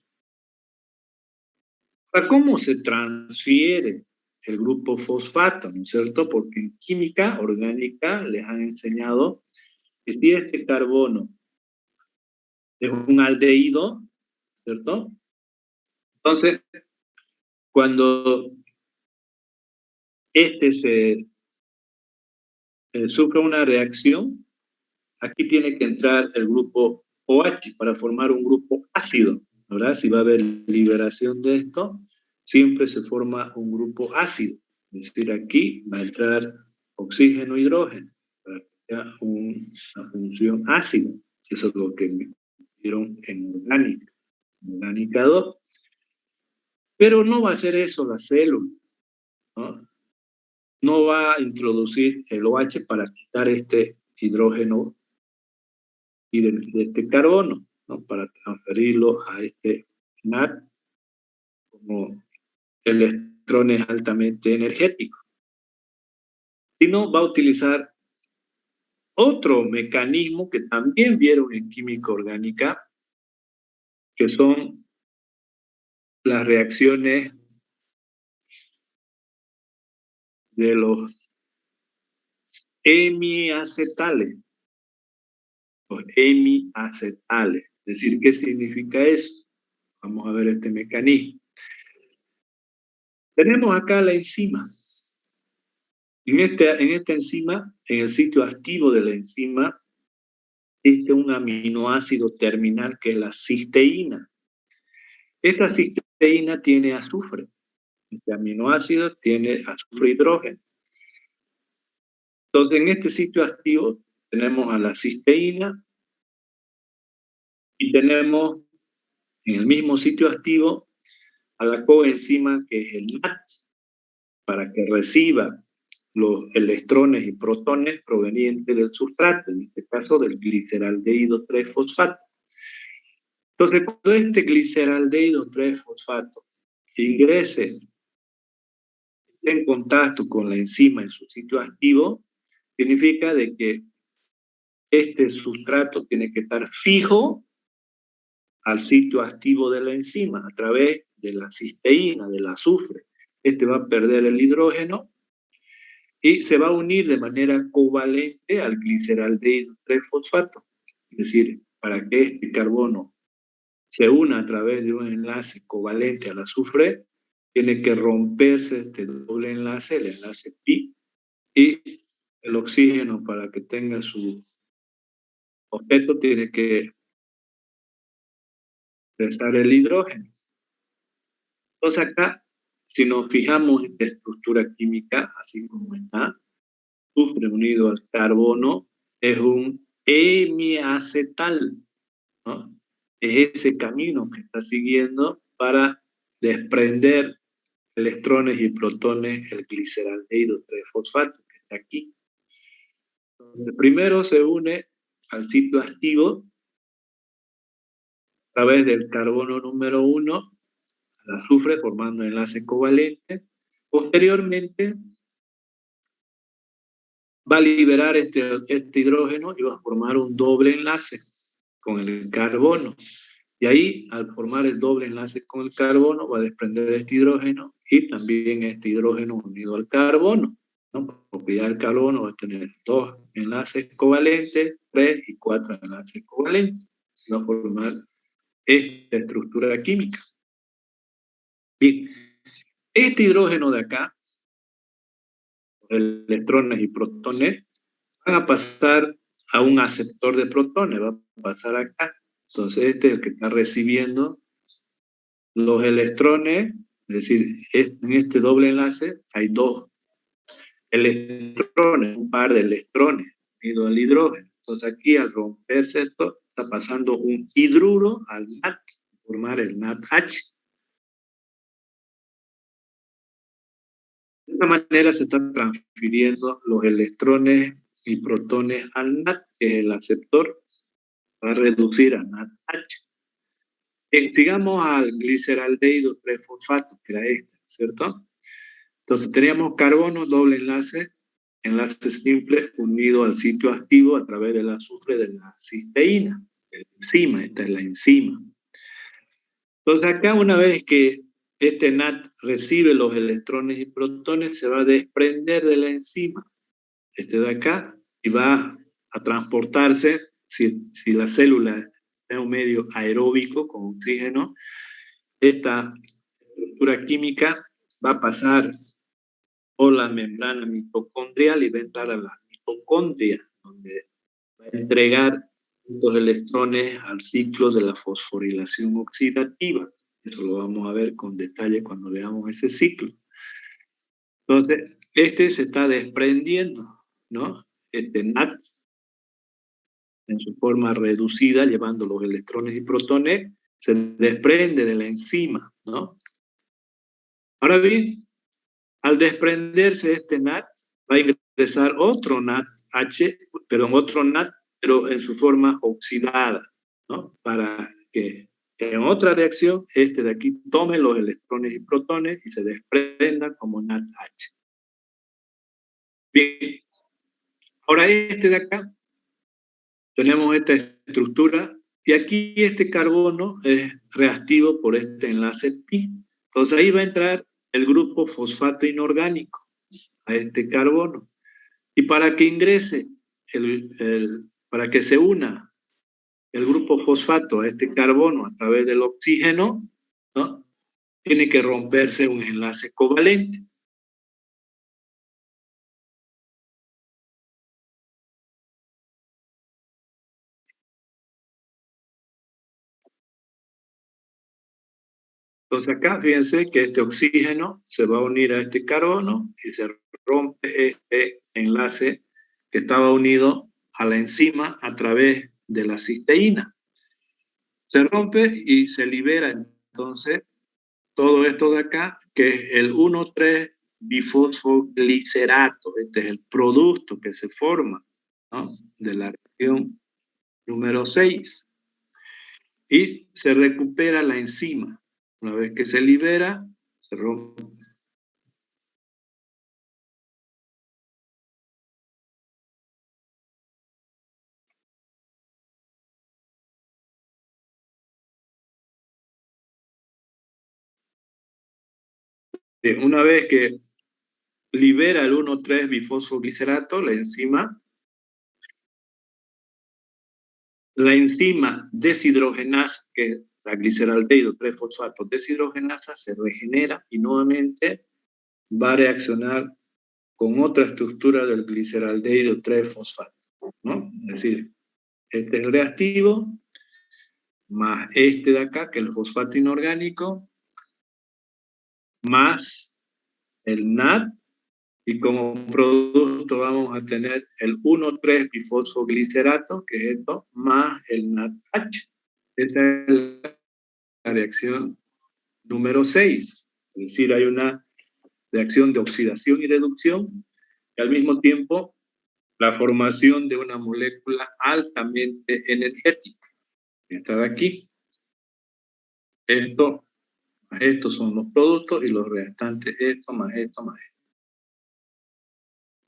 ¿Cómo se transfiere el grupo fosfato? ¿No es cierto? Porque en química orgánica les han enseñado que si este carbono es un aldehído, ¿cierto? Entonces, cuando sufre una reacción, aquí tiene que entrar el grupo OH para formar un grupo ácido, ¿verdad? Si va a haber liberación de esto, siempre se forma un grupo ácido. Es decir, aquí va a entrar oxígeno e hidrógeno para que sea una función ácida. Eso es lo que me dieron en orgánica. Orgánica 2. Pero no va a hacer eso la célula, ¿no? No va a introducir el OH para quitar este hidrógeno y de este carbono, ¿no? Para transferirlo a este NAT como electrones altamente energéticos. Sino va a utilizar otro mecanismo que también vieron en química orgánica, que son las reacciones de los hemiacetales. Los hemiacetales. Es decir, ¿qué significa eso? Vamos a ver este mecanismo. Tenemos acá la enzima. En esta enzima, en el sitio activo de la enzima, existe un aminoácido terminal que es la cisteína. Esta cisteína tiene azufre. Este aminoácido tiene azufre e hidrógeno. Entonces, en este sitio activo tenemos a la cisteína y tenemos en el mismo sitio activo a la coenzima que es el NAT, para que reciba los electrones y protones provenientes del sustrato, en este caso del gliceraldehído 3-fosfato. Entonces, cuando este gliceraldehído 3-fosfato ingrese, esté en contacto con la enzima en su sitio activo, significa de que este sustrato tiene que estar fijo al sitio activo de la enzima a través de la cisteína, del azufre. Este va a perder el hidrógeno y se va a unir de manera covalente al gliceraldehído 3-fosfato. Es decir, para que este carbono se una a través de un enlace covalente al azufre, tiene que romperse este doble enlace, el enlace pi, y el oxígeno, para que tenga su objeto, tiene que expresar el hidrógeno. Entonces acá si nos fijamos en la estructura química, así como está, azufre unido al carbono es un hemiacetal, ¿no? Es ese camino que está siguiendo para desprender electrones y protones el gliceraldehído 3-fosfato, que está aquí. Entonces, primero se une al sitio activo a través del carbono número 1 al azufre, formando enlace covalente. Posteriormente, va a liberar este hidrógeno y va a formar un doble enlace con el carbono. Y ahí, al formar el doble enlace con el carbono, va a desprender este hidrógeno y también este hidrógeno unido al carbono, ¿no? Porque ya el carbono va a tener 2 enlaces covalentes, 3 y 4 enlaces covalentes. Va a formar esta estructura química. Bien, este hidrógeno de acá, electrones y protones, van a pasar a un aceptor de protones, va a pasar acá. Entonces este es el que está recibiendo los electrones, es decir, en este doble enlace hay 2 electrones, un par de electrones unidos al hidrógeno. Entonces aquí al romperse esto, está pasando un hidruro al NAT, formar el NADH. De esta manera se están transfiriendo los electrones y protones al NAT, que es el aceptor, para reducir a NADH. Sigamos al gliceraldehído 3-fosfato, que era este, ¿cierto? Entonces teníamos carbono, doble enlace simple unido al sitio activo a través del azufre de la cisteína, la enzima, esta es la enzima. Entonces acá una vez que este NAT recibe los electrones y protones, se va a desprender de la enzima, este de acá, y va a transportarse, si la célula es un medio aeróbico con oxígeno, esta estructura química va a pasar por la membrana mitocondrial y va a entrar a la mitocondria, donde va a entregar los electrones al ciclo de la fosforilación oxidativa. Eso lo vamos a ver con detalle cuando veamos ese ciclo. Entonces, este se está desprendiendo, ¿no? Este NAT, en su forma reducida, llevando los electrones y protones, se desprende de la enzima, ¿no? Ahora bien, al desprenderse este NAT, va a ingresar otro NAT, otro NAT, pero en su forma oxidada, ¿no? Para que en otra reacción, este de aquí tome los electrones y protones y se desprenda como NADH. Bien, ahora este de acá, tenemos esta estructura y aquí este carbono es reactivo por este enlace pi. Entonces ahí va a entrar el grupo fosfato inorgánico a este carbono. Y para que ingrese, para que se una el grupo fosfato a este carbono a través del oxígeno, ¿no? Tiene que romperse un enlace covalente. Entonces acá fíjense que este oxígeno se va a unir a este carbono y se rompe este enlace que estaba unido a la enzima a través de la cisteína. Se rompe y se libera entonces todo esto de acá, que es el 1,3-bifosfoglicerato. Este es el producto que se forma, ¿no? De la reacción número 6. Y se recupera la enzima. Una vez que se libera, se rompe. Una vez que libera el 1,3-bifosfoglicerato, la enzima deshidrogenasa, que es la gliceraldehído 3-fosfato deshidrogenasa, se regenera y nuevamente va a reaccionar con otra estructura del gliceraldehído 3-fosfato, ¿no? Es decir, este es el reactivo, más este de acá, que es el fosfato inorgánico, más el NAD, y como producto vamos a tener el 1,3-bifosfoglicerato, que es esto, más el NADH. Esa es la reacción número 6. Es decir, hay una reacción de oxidación y reducción, y al mismo tiempo la formación de una molécula altamente energética. Esta de aquí. Estos son los productos y los restantes, esto más esto más esto.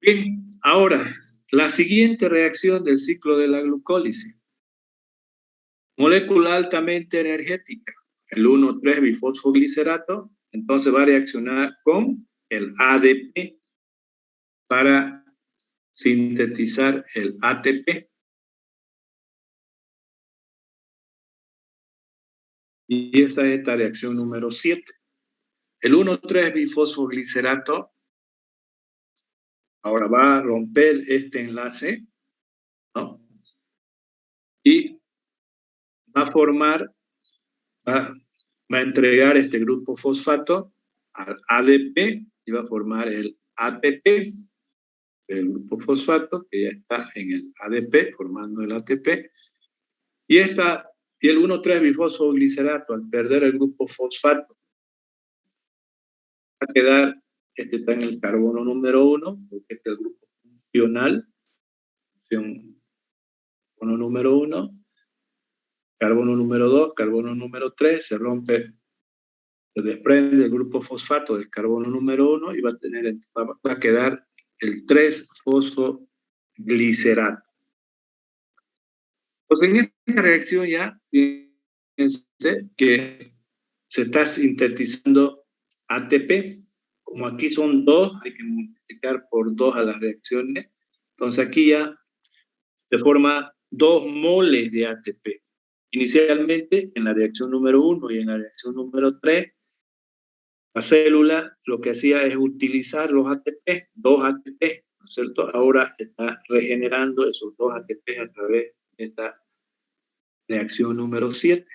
Bien, ahora, la siguiente reacción del ciclo de la glucólisis. Molécula altamente energética, el 1,3-bifosfoglicerato, entonces va a reaccionar con el ADP para sintetizar el ATP. Y esa es esta reacción número 7. El 1,3-bifosfoglicerato ahora va a romper este enlace, ¿no? Y va a formar, va a entregar este grupo fosfato al ADP y va a formar el ATP, el grupo fosfato, que ya está en el ADP, formando el ATP. Y el 1,3-bifosfoglicerato, al perder el grupo fosfato, va a quedar, este está en el carbono número 1, porque este es el grupo funcional, carbono número 1, carbono número 2, carbono número 3, se rompe, se desprende el grupo fosfato del carbono número 1 y va a quedar el 3-fosfoglicerato. Pues en esta reacción ya, fíjense que se está sintetizando ATP. Como aquí son 2, hay que multiplicar por 2 a las reacciones. Entonces aquí ya se forma 2 moles de ATP. Inicialmente, en la reacción número 1 y en la reacción número 3, la célula lo que hacía es utilizar los ATP, 2 ATP, ¿no es cierto? Ahora está regenerando esos 2 ATP a través de esta reacción número 7.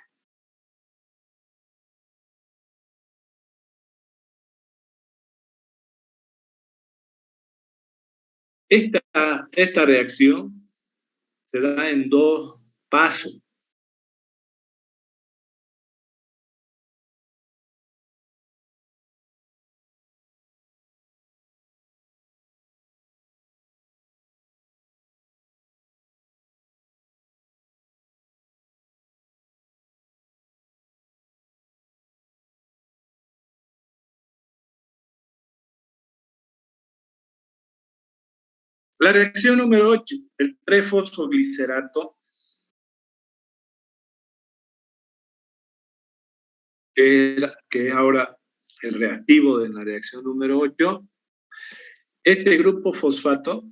Esta reacción se da en 2 pasos. La reacción número 8, el 3-fosfoglicerato, que es ahora el reactivo de la reacción número 8, este grupo fosfato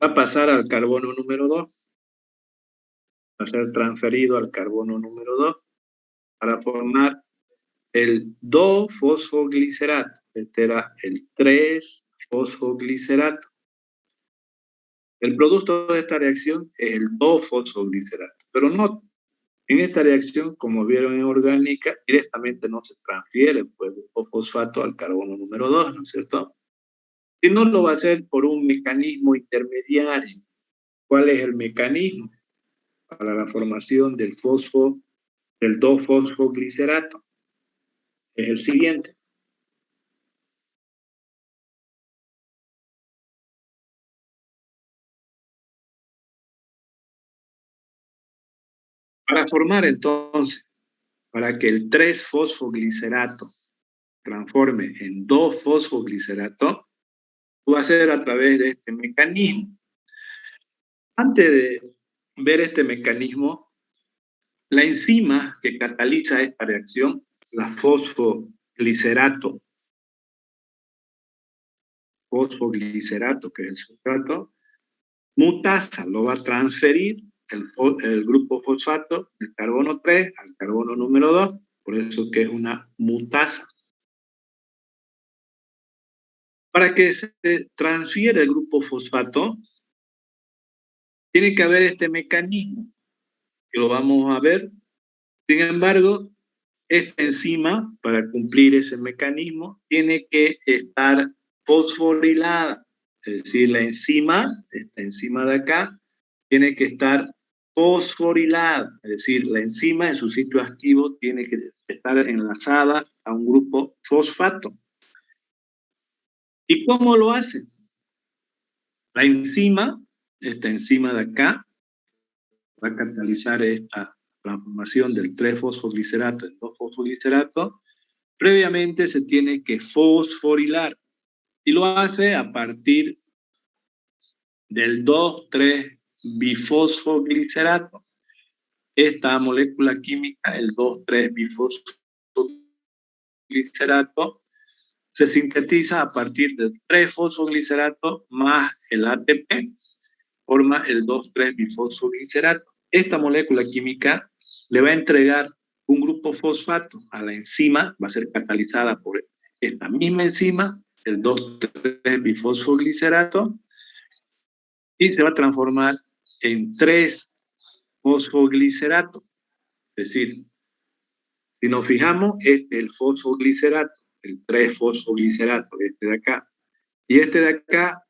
va a pasar al carbono número 2, va a ser transferido al carbono número 2 para formar el 2-fosfoglicerato. Este era el 3-fosfoglicerato. El producto de esta reacción es el 2-fosfoglicerato, pero no, en esta reacción, como vieron en orgánica, directamente no se transfiere pues, el fosfato al carbono número 2, ¿no es cierto? Sino lo va a hacer por un mecanismo intermediario. ¿Cuál es el mecanismo para la formación del 2-fosfoglicerato? Es el siguiente. Para formar entonces, para que el 3-fosfoglicerato transforme en 2-fosfoglicerato, va a ser a través de este mecanismo. Antes de ver este mecanismo, la enzima que cataliza esta reacción, la fosfoglicerato, que es el sustrato, mutasa, lo va a transferir el grupo fosfato del carbono 3 al carbono número 2, por eso que es una mutasa. Para que se transfiera el grupo fosfato, tiene que haber este mecanismo, que lo vamos a ver. Sin embargo, esta enzima, para cumplir ese mecanismo, tiene que estar fosforilada. Es decir, la enzima, esta enzima de acá, tiene que estar fosforilada. Es decir, la enzima en su sitio activo tiene que estar enlazada a un grupo fosfato. ¿Y cómo lo hace? La enzima, esta enzima de acá, va a catalizar esta transformación del 3-fosfoglicerato en 2-fosfoglicerato. Previamente se tiene que fosforilar y lo hace a partir del 2,3-bifosfoglicerato. Esta molécula química, el 2,3-bifosfoglicerato, se sintetiza a partir del 3-fosfoglicerato más el ATP, forma el 2,3-bifosfoglicerato. Esta molécula química le va a entregar un grupo fosfato a la enzima, va a ser catalizada por esta misma enzima, el 2,3-bifosfoglicerato, y se va a transformar en 3-fosfoglicerato. Es decir, si nos fijamos, este es el fosfoglicerato, el 3-fosfoglicerato, este de acá. Y este de acá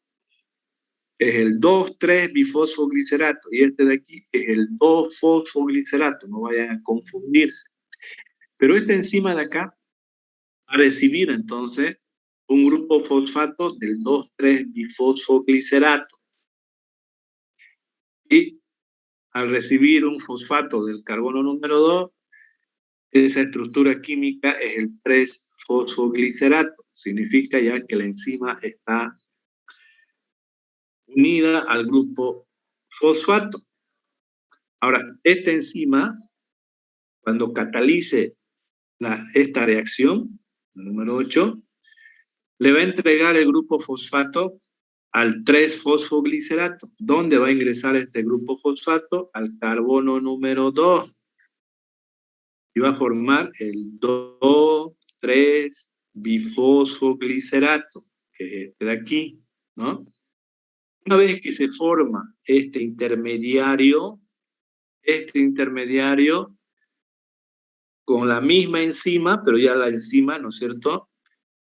es el 2,3-bifosfoglicerato y este de aquí es el 2-fosfoglicerato, no vayan a confundirse. Pero esta enzima de acá va a recibir entonces un grupo fosfato del 2,3-bifosfoglicerato. Y al recibir un fosfato del carbono número 2, esa estructura química es el 3-fosfoglicerato. Significa ya que la enzima está unida al grupo fosfato. Ahora, esta enzima, cuando catalice esta reacción, número 8, le va a entregar el grupo fosfato al 3-fosfoglicerato. ¿Dónde va a ingresar este grupo fosfato? Al carbono número 2. Y va a formar el 2,3-bifosfoglicerato, que es este de aquí, ¿no? Una vez que se forma este intermediario con la misma enzima, pero ya la enzima, ¿no es cierto?,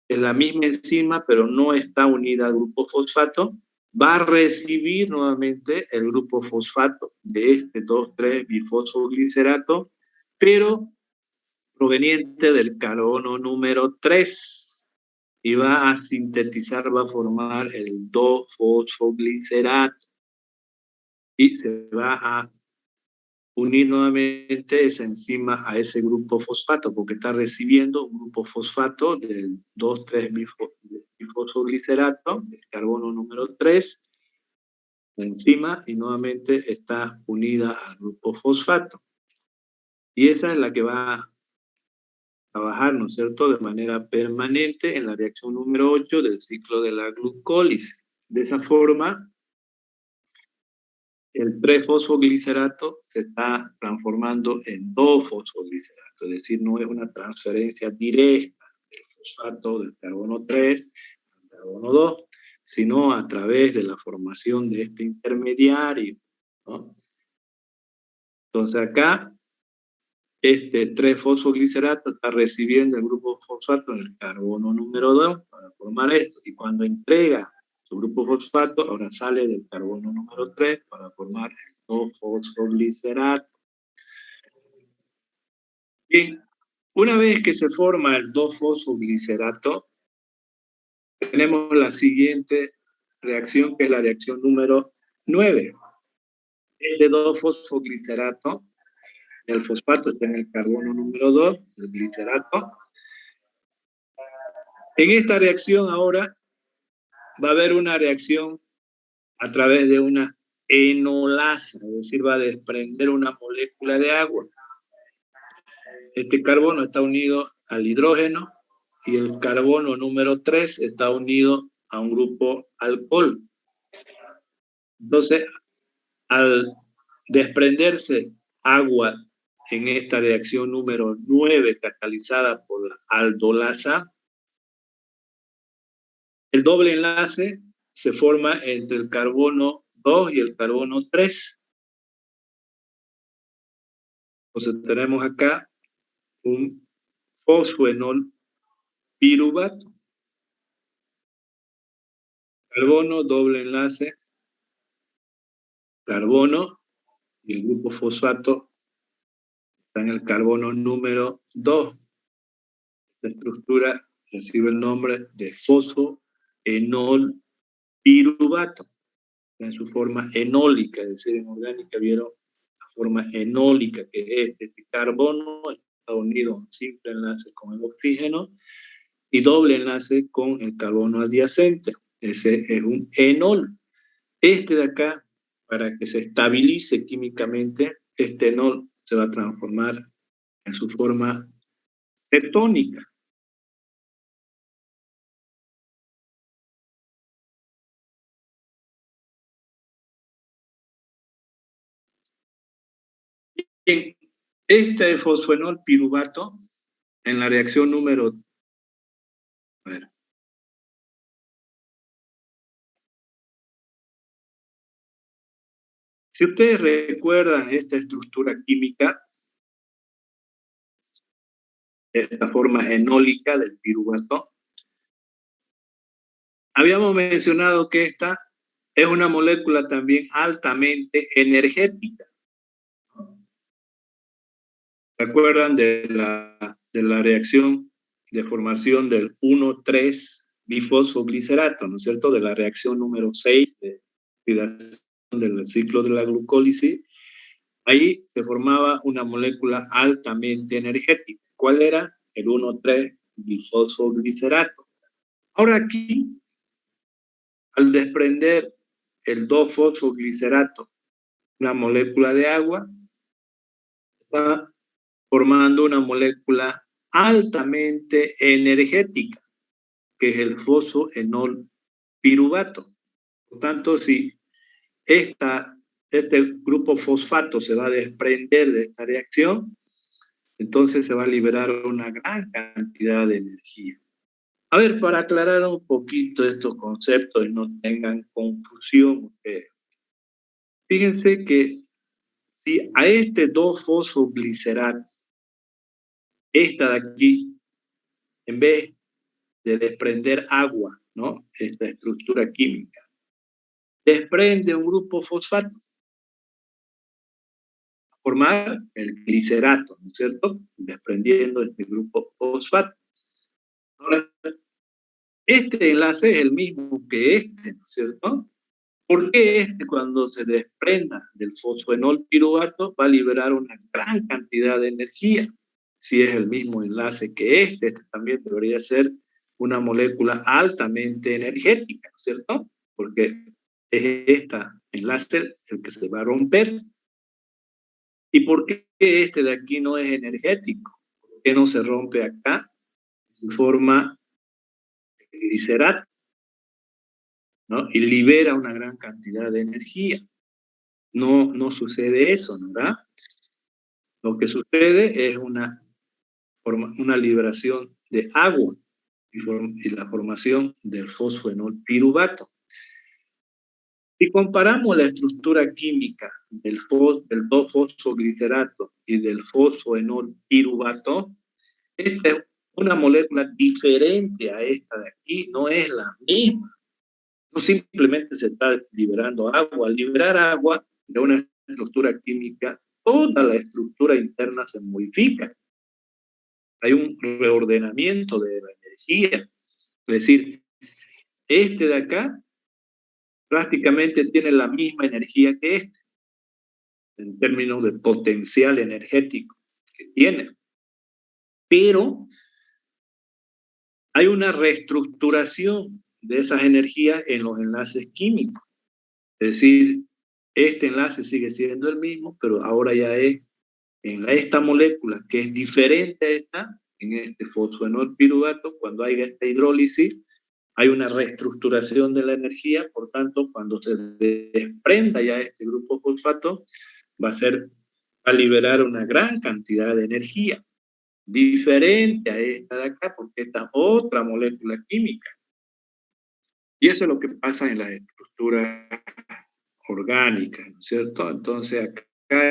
es la misma enzima, pero no está unida al grupo fosfato, va a recibir nuevamente el grupo fosfato de este 2,3-bifosfoglicerato, pero proveniente del carbono número 3, y va a sintetizar, va a formar el 2-fosfoglicerato, y se va a unir nuevamente esa enzima a ese grupo fosfato, porque está recibiendo un grupo fosfato del 2,3-bifosfoglicerato, del carbono número 3, la enzima, y nuevamente está unida al grupo fosfato. Y esa es la que va a trabajar, ¿no es cierto?, de manera permanente en la reacción número 8 del ciclo de la glucólisis. De esa forma, el 3-fosfoglicerato se está transformando en 2-fosfoglicerato, es decir, no es una transferencia directa del fosfato del carbono 3 al carbono 2, sino a través de la formación de este intermediario, ¿no? Entonces acá, este 3-fosfoglicerato está recibiendo el grupo fosfato en el carbono número 2 para formar esto, y cuando entrega su grupo fosfato, ahora sale del carbono número 3 para formar el 2-fosfoglicerato. Bien, una vez que se forma el 2-fosfoglicerato, tenemos la siguiente reacción, que es la reacción número 9. Este 2-fosfoglicerato, el fosfato está en el carbono número 2, el glicerato. En esta reacción ahora va a haber una reacción a través de una enolasa, es decir, va a desprender una molécula de agua. Este carbono está unido al hidrógeno y el carbono número 3 está unido a un grupo alcohol. Entonces, al desprenderse agua en esta reacción número 9 catalizada por la aldolasa, el doble enlace se forma entre el carbono 2 y el carbono 3. Entonces tenemos acá un fosfoenol piruvato. Carbono, doble enlace, carbono, y el grupo fosfato está en el carbono número 2. La estructura recibe el nombre de fosfoenol piruvato, en su forma enólica, es decir, en orgánica vieron la forma enólica, que es este carbono está unido a un simple enlace con el oxígeno y doble enlace con el carbono adyacente. Ese es un enol. Este de acá, para que se estabilice químicamente, este enol se va a transformar en su forma cetónica. Bien, este fosfoenol piruvato, en la reacción número... A ver. Si ustedes recuerdan esta estructura química, esta forma enólica del piruvato, habíamos mencionado que esta es una molécula también altamente energética. ¿Se acuerdan de la reacción de formación del 1,3-bifosfoglicerato, ¿no es cierto? De la reacción número 6 de del ciclo de la glucólisis. Ahí se formaba una molécula altamente energética. ¿Cuál era? El 1,3-bifosfoglicerato. Ahora aquí, al desprender el 2-fosfoglicerato, una molécula de agua, está formando una molécula altamente energética, que es el fosfoenol piruvato. Por tanto, si este grupo fosfato se va a desprender de esta reacción, entonces se va a liberar una gran cantidad de energía. A ver, para aclarar un poquito estos conceptos y no tengan confusión, fíjense que si a este 2-fosfoglicerato, esta de aquí, en vez de desprender agua, ¿no? Esta estructura química, desprende un grupo fosfato, a formar el glicerato, ¿no es cierto? Desprendiendo este grupo fosfato. Ahora, este enlace es el mismo que este, ¿no es cierto? ¿Por qué este, cuando se desprenda del fosfoenol piruvato, va a liberar una gran cantidad de energía? Si es el mismo enlace que este también debería ser una molécula altamente energética, ¿no es cierto? Porque es este enlace el que se va a romper. ¿Y por qué este de aquí no es energético? ¿Por qué no se rompe acá en forma glicerato, ¿no? Y libera una gran cantidad de energía. No sucede eso, ¿verdad? Lo que sucede es una liberación de agua y la formación del fosfoenol piruvato. Si comparamos la estructura química del 2-fosfoglicerato y del fosfoenol piruvato, esta es una molécula diferente a esta de aquí, no es la misma. No simplemente se está liberando agua. Al liberar agua de una estructura química, toda la estructura interna se modifica. Hay un reordenamiento de la energía. Es decir, este de acá prácticamente tiene la misma energía que este, en términos de potencial energético que tiene. Pero hay una reestructuración de esas energías en los enlaces químicos. Es decir, este enlace sigue siendo el mismo, pero ahora ya es en esta molécula que es diferente a esta, en este fosfoenol piruvato, cuando hay esta hidrólisis, hay una reestructuración de la energía, por tanto, cuando se desprenda ya este grupo fosfato, va a liberar una gran cantidad de energía, diferente a esta de acá, porque esta es otra molécula química. Y eso es lo que pasa en las estructuras orgánicas, ¿no es cierto? Entonces, acá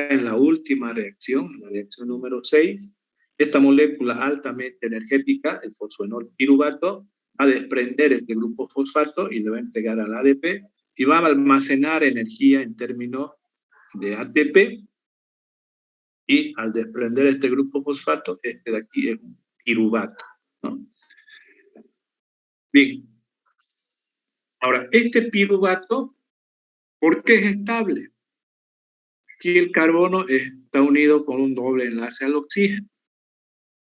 en la última reacción, la reacción número 6, esta molécula altamente energética, el fosfoenol piruvato, va a desprender este grupo fosfato y lo va a entregar al ADP y va a almacenar energía en términos de ATP, y al desprender este grupo fosfato, este de aquí es un piruvato, ¿no? Bien. Ahora, este piruvato, ¿por qué es estable? Aquí el carbono está unido con un doble enlace al oxígeno.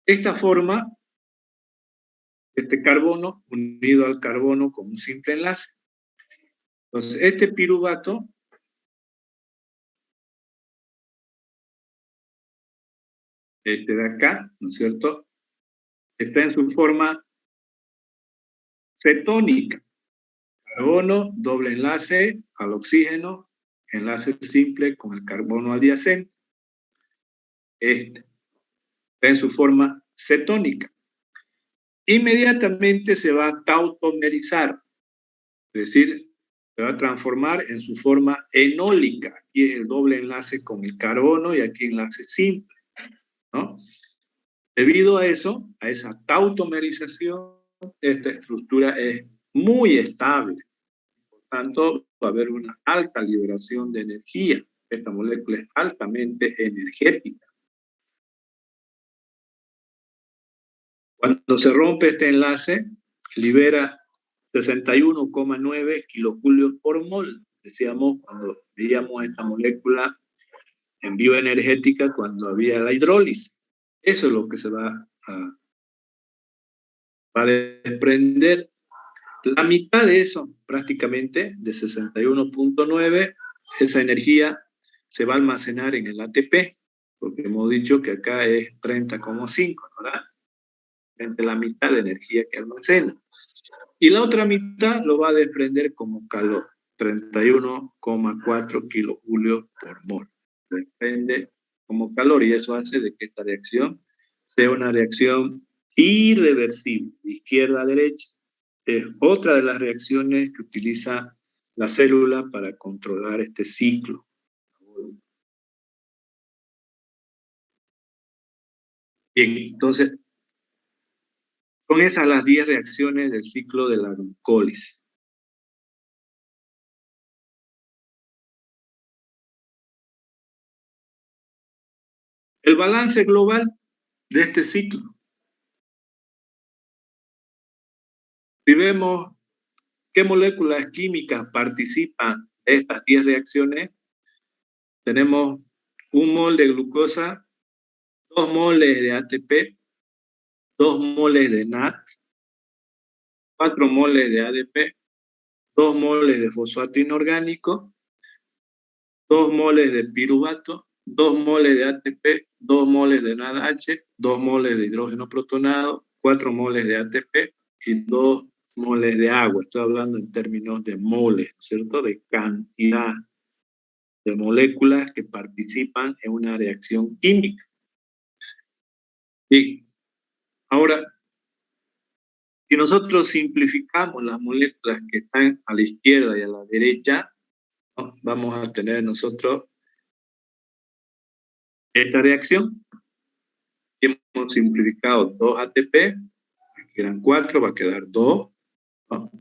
Esta forma, este carbono unido al carbono con un simple enlace. Entonces, este piruvato este de acá, ¿no es cierto?, está en su forma cetónica. Carbono, doble enlace al oxígeno, enlace simple con el carbono adyacente. Este está en su forma cetónica. Inmediatamente se va a tautomerizar, es decir, se va a transformar en su forma enólica. Aquí es el doble enlace con el carbono y aquí enlace simple, ¿no? Debido a eso, a esa tautomerización, esta estructura es muy estable. Por tanto, va a haber una alta liberación de energía. Esta molécula es altamente energética. Cuando se rompe este enlace, libera 61,9 kilojulios por mol. Decíamos cuando veíamos esta molécula en bioenergética cuando había la hidrólisis. Eso es lo que se va a desprender. La mitad de eso, prácticamente, de 61,9, esa energía se va a almacenar en el ATP, porque hemos dicho que acá es 30,5, ¿verdad? Entre la mitad de energía que almacena. Y la otra mitad lo va a desprender como calor, 31,4 kilojulios por mol. Desprende como calor y eso hace de que esta reacción sea una reacción irreversible, de izquierda a derecha. Es otra de las reacciones que utiliza la célula para controlar este ciclo. Bien, entonces, son esas las 10 reacciones del ciclo de la glucólisis. El balance global de este ciclo. Si vemos qué moléculas químicas participan de estas 10 reacciones, tenemos 1 mol de glucosa, 2 moles de ATP, 2 moles de NAD, 4 moles de ADP, 2 moles de fosfato inorgánico, 2 moles de piruvato, 2 moles de ATP, 2 moles de NADH, 2 moles de hidrógeno protonado, 4 moles de ATP y 2 moles de agua. Estoy hablando en términos de moles, ¿cierto? De cantidad de moléculas que participan en una reacción química. Y ahora, si nosotros simplificamos las moléculas que están a la izquierda y a la derecha, ¿no?, vamos a tener nosotros esta reacción. Hemos simplificado 2 ATP, que eran 4, va a quedar 2, ¿no?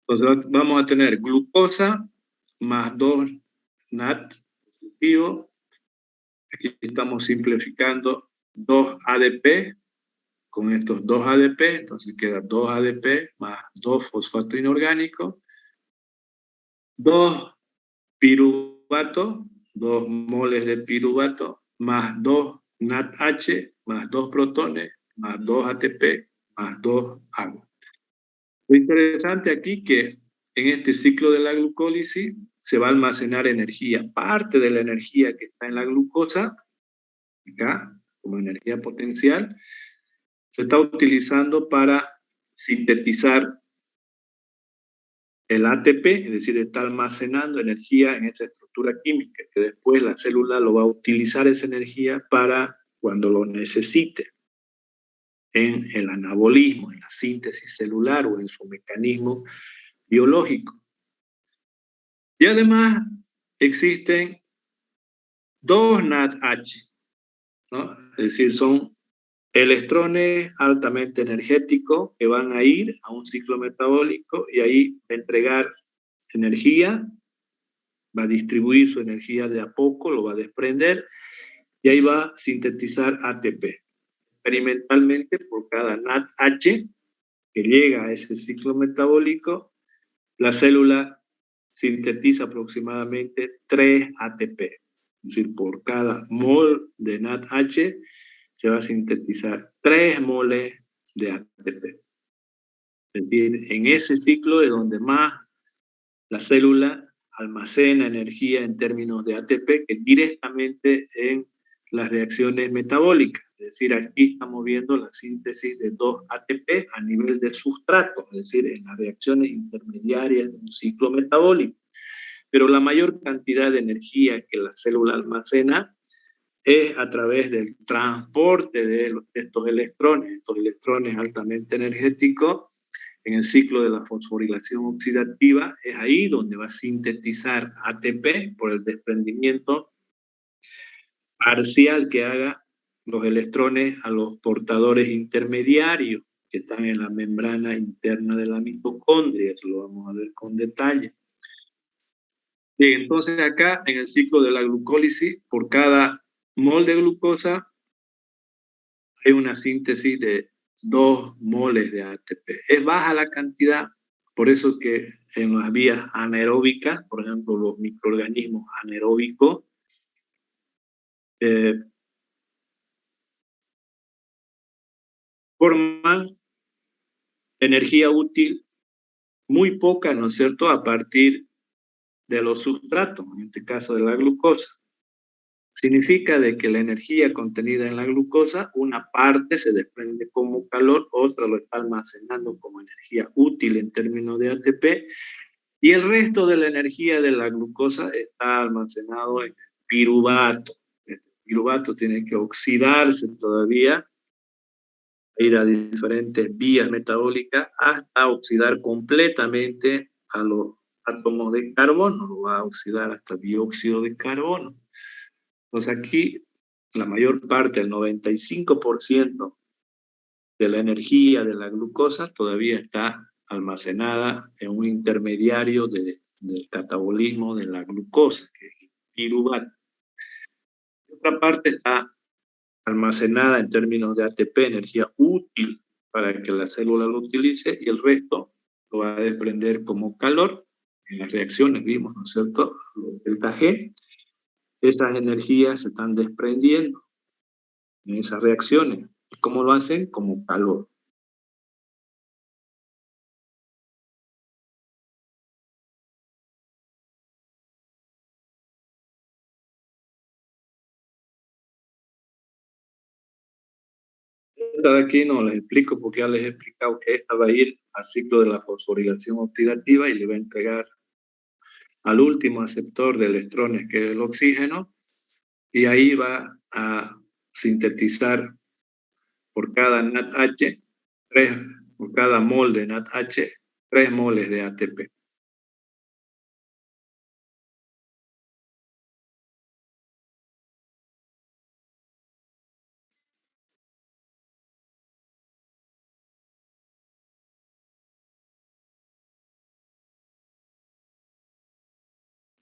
Entonces vamos a tener glucosa más 2 NAD positivo. Aquí estamos simplificando 2 ADP con estos 2 ADP, entonces queda 2 ADP más 2 fosfato inorgánico, 2 piruvato, 2 moles de piruvato, más 2 NADH, más 2 protones, más 2 ATP, más 2 agua. Lo interesante aquí que en este ciclo de la glucólisis se va a almacenar energía. Parte de la energía que está en la glucosa, acá, como energía potencial, se está utilizando para sintetizar el ATP, es decir, está almacenando energía en esa estructura química, que después la célula lo va a utilizar esa energía para cuando lo necesite, en el anabolismo, en la síntesis celular o en su mecanismo biológico. Y además existen 2 NADH. ¿no? Es decir, son electrones altamente energéticos que van a ir a un ciclo metabólico y ahí va a entregar energía, va a distribuir su energía de a poco, lo va a desprender y ahí va a sintetizar ATP. Experimentalmente, por cada NADH que llega a ese ciclo metabólico, la célula sintetiza aproximadamente 3 ATP. Es decir, por cada mol de NADH se va a sintetizar 3 moles de ATP. Es decir, en ese ciclo es donde más la célula almacena energía en términos de ATP que directamente en las reacciones metabólicas. Es decir, aquí estamos viendo la síntesis de 2 ATP a nivel de sustrato, es decir, en las reacciones intermediarias de un ciclo metabólico. Pero la mayor cantidad de energía que la célula almacena es a través del transporte de estos electrones altamente energéticos en el ciclo de la fosforilación oxidativa. Es ahí donde va a sintetizar ATP por el desprendimiento parcial que haga los electrones a los portadores intermediarios que están en la membrana interna de la mitocondria. Eso lo vamos a ver con detalle. Bien, entonces acá en el ciclo de la glucólisis, por cada mol de glucosa hay una síntesis de 2 moles de ATP. Es baja la cantidad, por eso que en las vías anaeróbicas, por ejemplo, los microorganismos anaeróbicos, forman energía útil muy poca, ¿no es cierto?, a partir de los sustratos, en este caso de la glucosa. Significa de que la energía contenida en la glucosa, una parte se desprende como calor, otra lo está almacenando como energía útil en términos de ATP, y el resto de la energía de la glucosa está almacenado en el piruvato. El piruvato tiene que oxidarse todavía, ir a diferentes vías metabólicas hasta oxidar completamente a los átomos de carbono, lo va a oxidar hasta dióxido de carbono. Entonces aquí la mayor parte, el 95% de la energía de la glucosa todavía está almacenada en un intermediario del catabolismo de la glucosa, que es el piruvato. Otra parte está almacenada en términos de ATP, energía útil para que la célula lo utilice, y el resto lo va a desprender como calor. En las reacciones vimos, ¿no es cierto?, el G. Esas energías se están desprendiendo en esas reacciones. ¿Cómo lo hacen? Como calor. Esta de aquí no les explico porque ya les he explicado que esta va a ir al ciclo de la fosforilación oxidativa y le va a entregar al último aceptor de electrones, que es el oxígeno, y ahí va a sintetizar por cada NADH, por cada mol de NADH, 3 moles de ATP.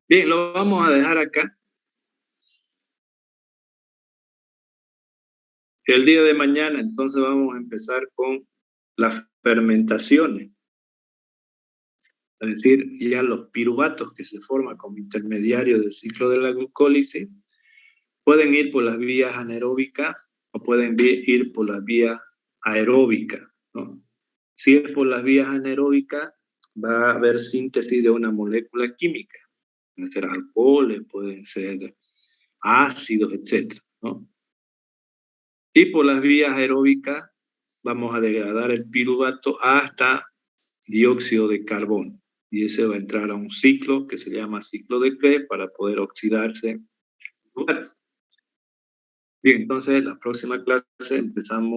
Bien, lo vamos a dejar acá. El día de mañana, entonces, vamos a empezar con las fermentaciones. Es decir, ya los piruvatos que se forman como intermediarios del ciclo de la glucólisis pueden ir por las vías anaeróbicas o pueden ir por las vías aeróbicas, ¿no? Si es por las vías anaeróbicas, va a haber síntesis de una molécula química. Pueden ser alcoholes, pueden ser ácidos, etc., ¿no? Y por las vías aeróbicas vamos a degradar el piruvato hasta dióxido de carbono. Y ese va a entrar a un ciclo que se llama ciclo de Krebs para poder oxidarse. Bien, entonces la próxima clase empezamos